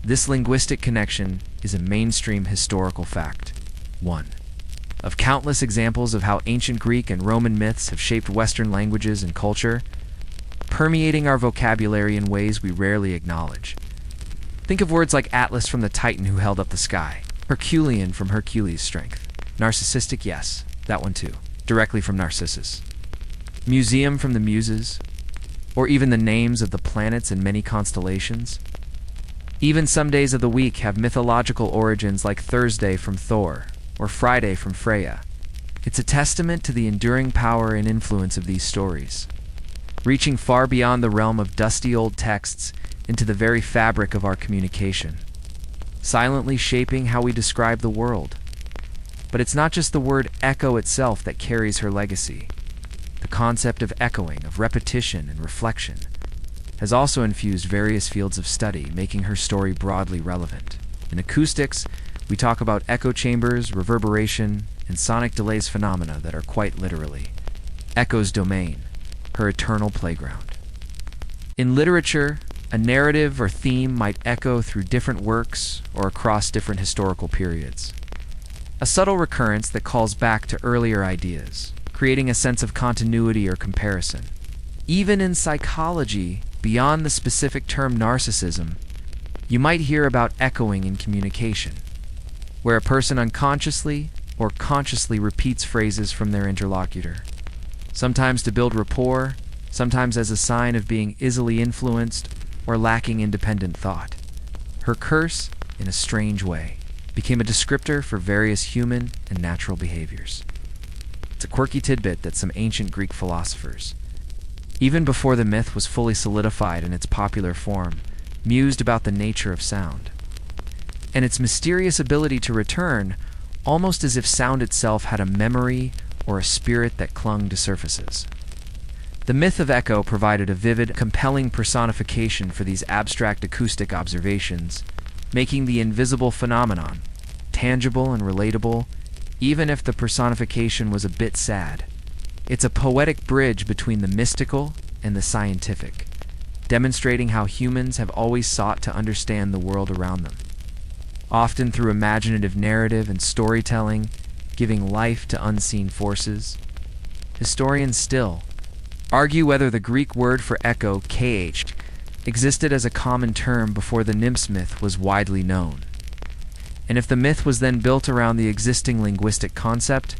This linguistic connection is a mainstream historical fact. 1. Of countless examples of how ancient Greek and Roman myths have shaped Western languages and culture, permeating our vocabulary in ways we rarely acknowledge. Think of words like Atlas from the Titan who held up the sky, Herculean from Hercules' strength, narcissistic, yes, that one too, directly from Narcissus, museum from the Muses, or even the names of the planets in many constellations. Even some days of the week have mythological origins like Thursday from Thor, or Friday from Freya. It's a testament to the enduring power and influence of these stories, reaching far beyond the realm of dusty old texts into the very fabric of our communication, silently shaping how we describe the world. But it's not just the word echo itself that carries her legacy. The concept of echoing, of repetition and reflection, has also infused various fields of study, making her story broadly relevant. In acoustics, we talk about echo chambers, reverberation, and sonic delays phenomena that are quite literally echo's domain, her eternal playground. In literature, a narrative or theme might echo through different works or across different historical periods. A subtle recurrence that calls back to earlier ideas, creating a sense of continuity or comparison. Even in psychology, beyond the specific term narcissism, you might hear about echoing in communication, where a person unconsciously or consciously repeats phrases from their interlocutor, sometimes to build rapport, sometimes as a sign of being easily influenced or lacking independent thought. Her curse, in a strange way, became a descriptor for various human and natural behaviors. It's a quirky tidbit that some ancient Greek philosophers, even before the myth was fully solidified in its popular form, mused about the nature of sound, and its mysterious ability to return, almost as if sound itself had a memory or a spirit that clung to surfaces. The myth of echo provided a vivid, compelling personification for these abstract acoustic observations, making the invisible phenomenon tangible and relatable, even if the personification was a bit sad. It's a poetic bridge between the mystical and the scientific, demonstrating how humans have always sought to understand the world around them, often through imaginative narrative and storytelling, giving life to unseen forces. Historians still argue whether the Greek word for echo, kh, existed as a common term before the nymphs myth was widely known, and if the myth was then built around the existing linguistic concept,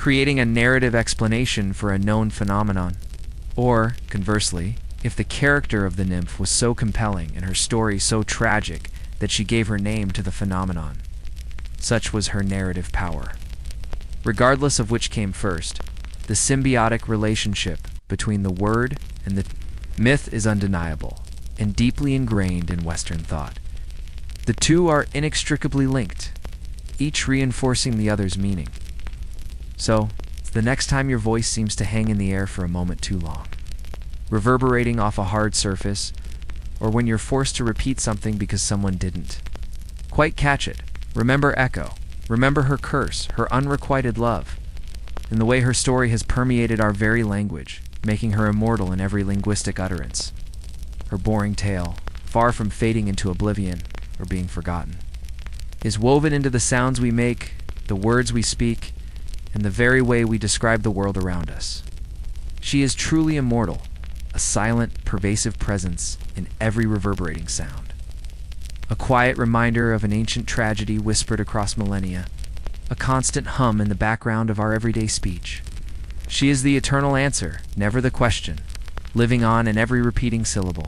creating a narrative explanation for a known phenomenon, or, conversely, if the character of the nymph was so compelling and her story so tragic that she gave her name to the phenomenon. Such was her narrative power. Regardless of which came first, the symbiotic relationship between the word and the myth is undeniable and deeply ingrained in Western thought. The two are inextricably linked, each reinforcing the other's meaning. So, the next time your voice seems to hang in the air for a moment too long, reverberating off a hard surface, or when you're forced to repeat something because someone didn't quite catch it, remember echo. Remember her curse, her unrequited love, and the way her story has permeated our very language, making her immortal in every linguistic utterance. Her boring tale, far from fading into oblivion or being forgotten, is woven into the sounds we make, the words we speak, and the very way we describe the world around us. She is truly immortal, a silent, pervasive presence in every reverberating sound. A quiet reminder of an ancient tragedy whispered across millennia, a constant hum in the background of our everyday speech. She is the eternal answer, never the question, living on in every repeating syllable.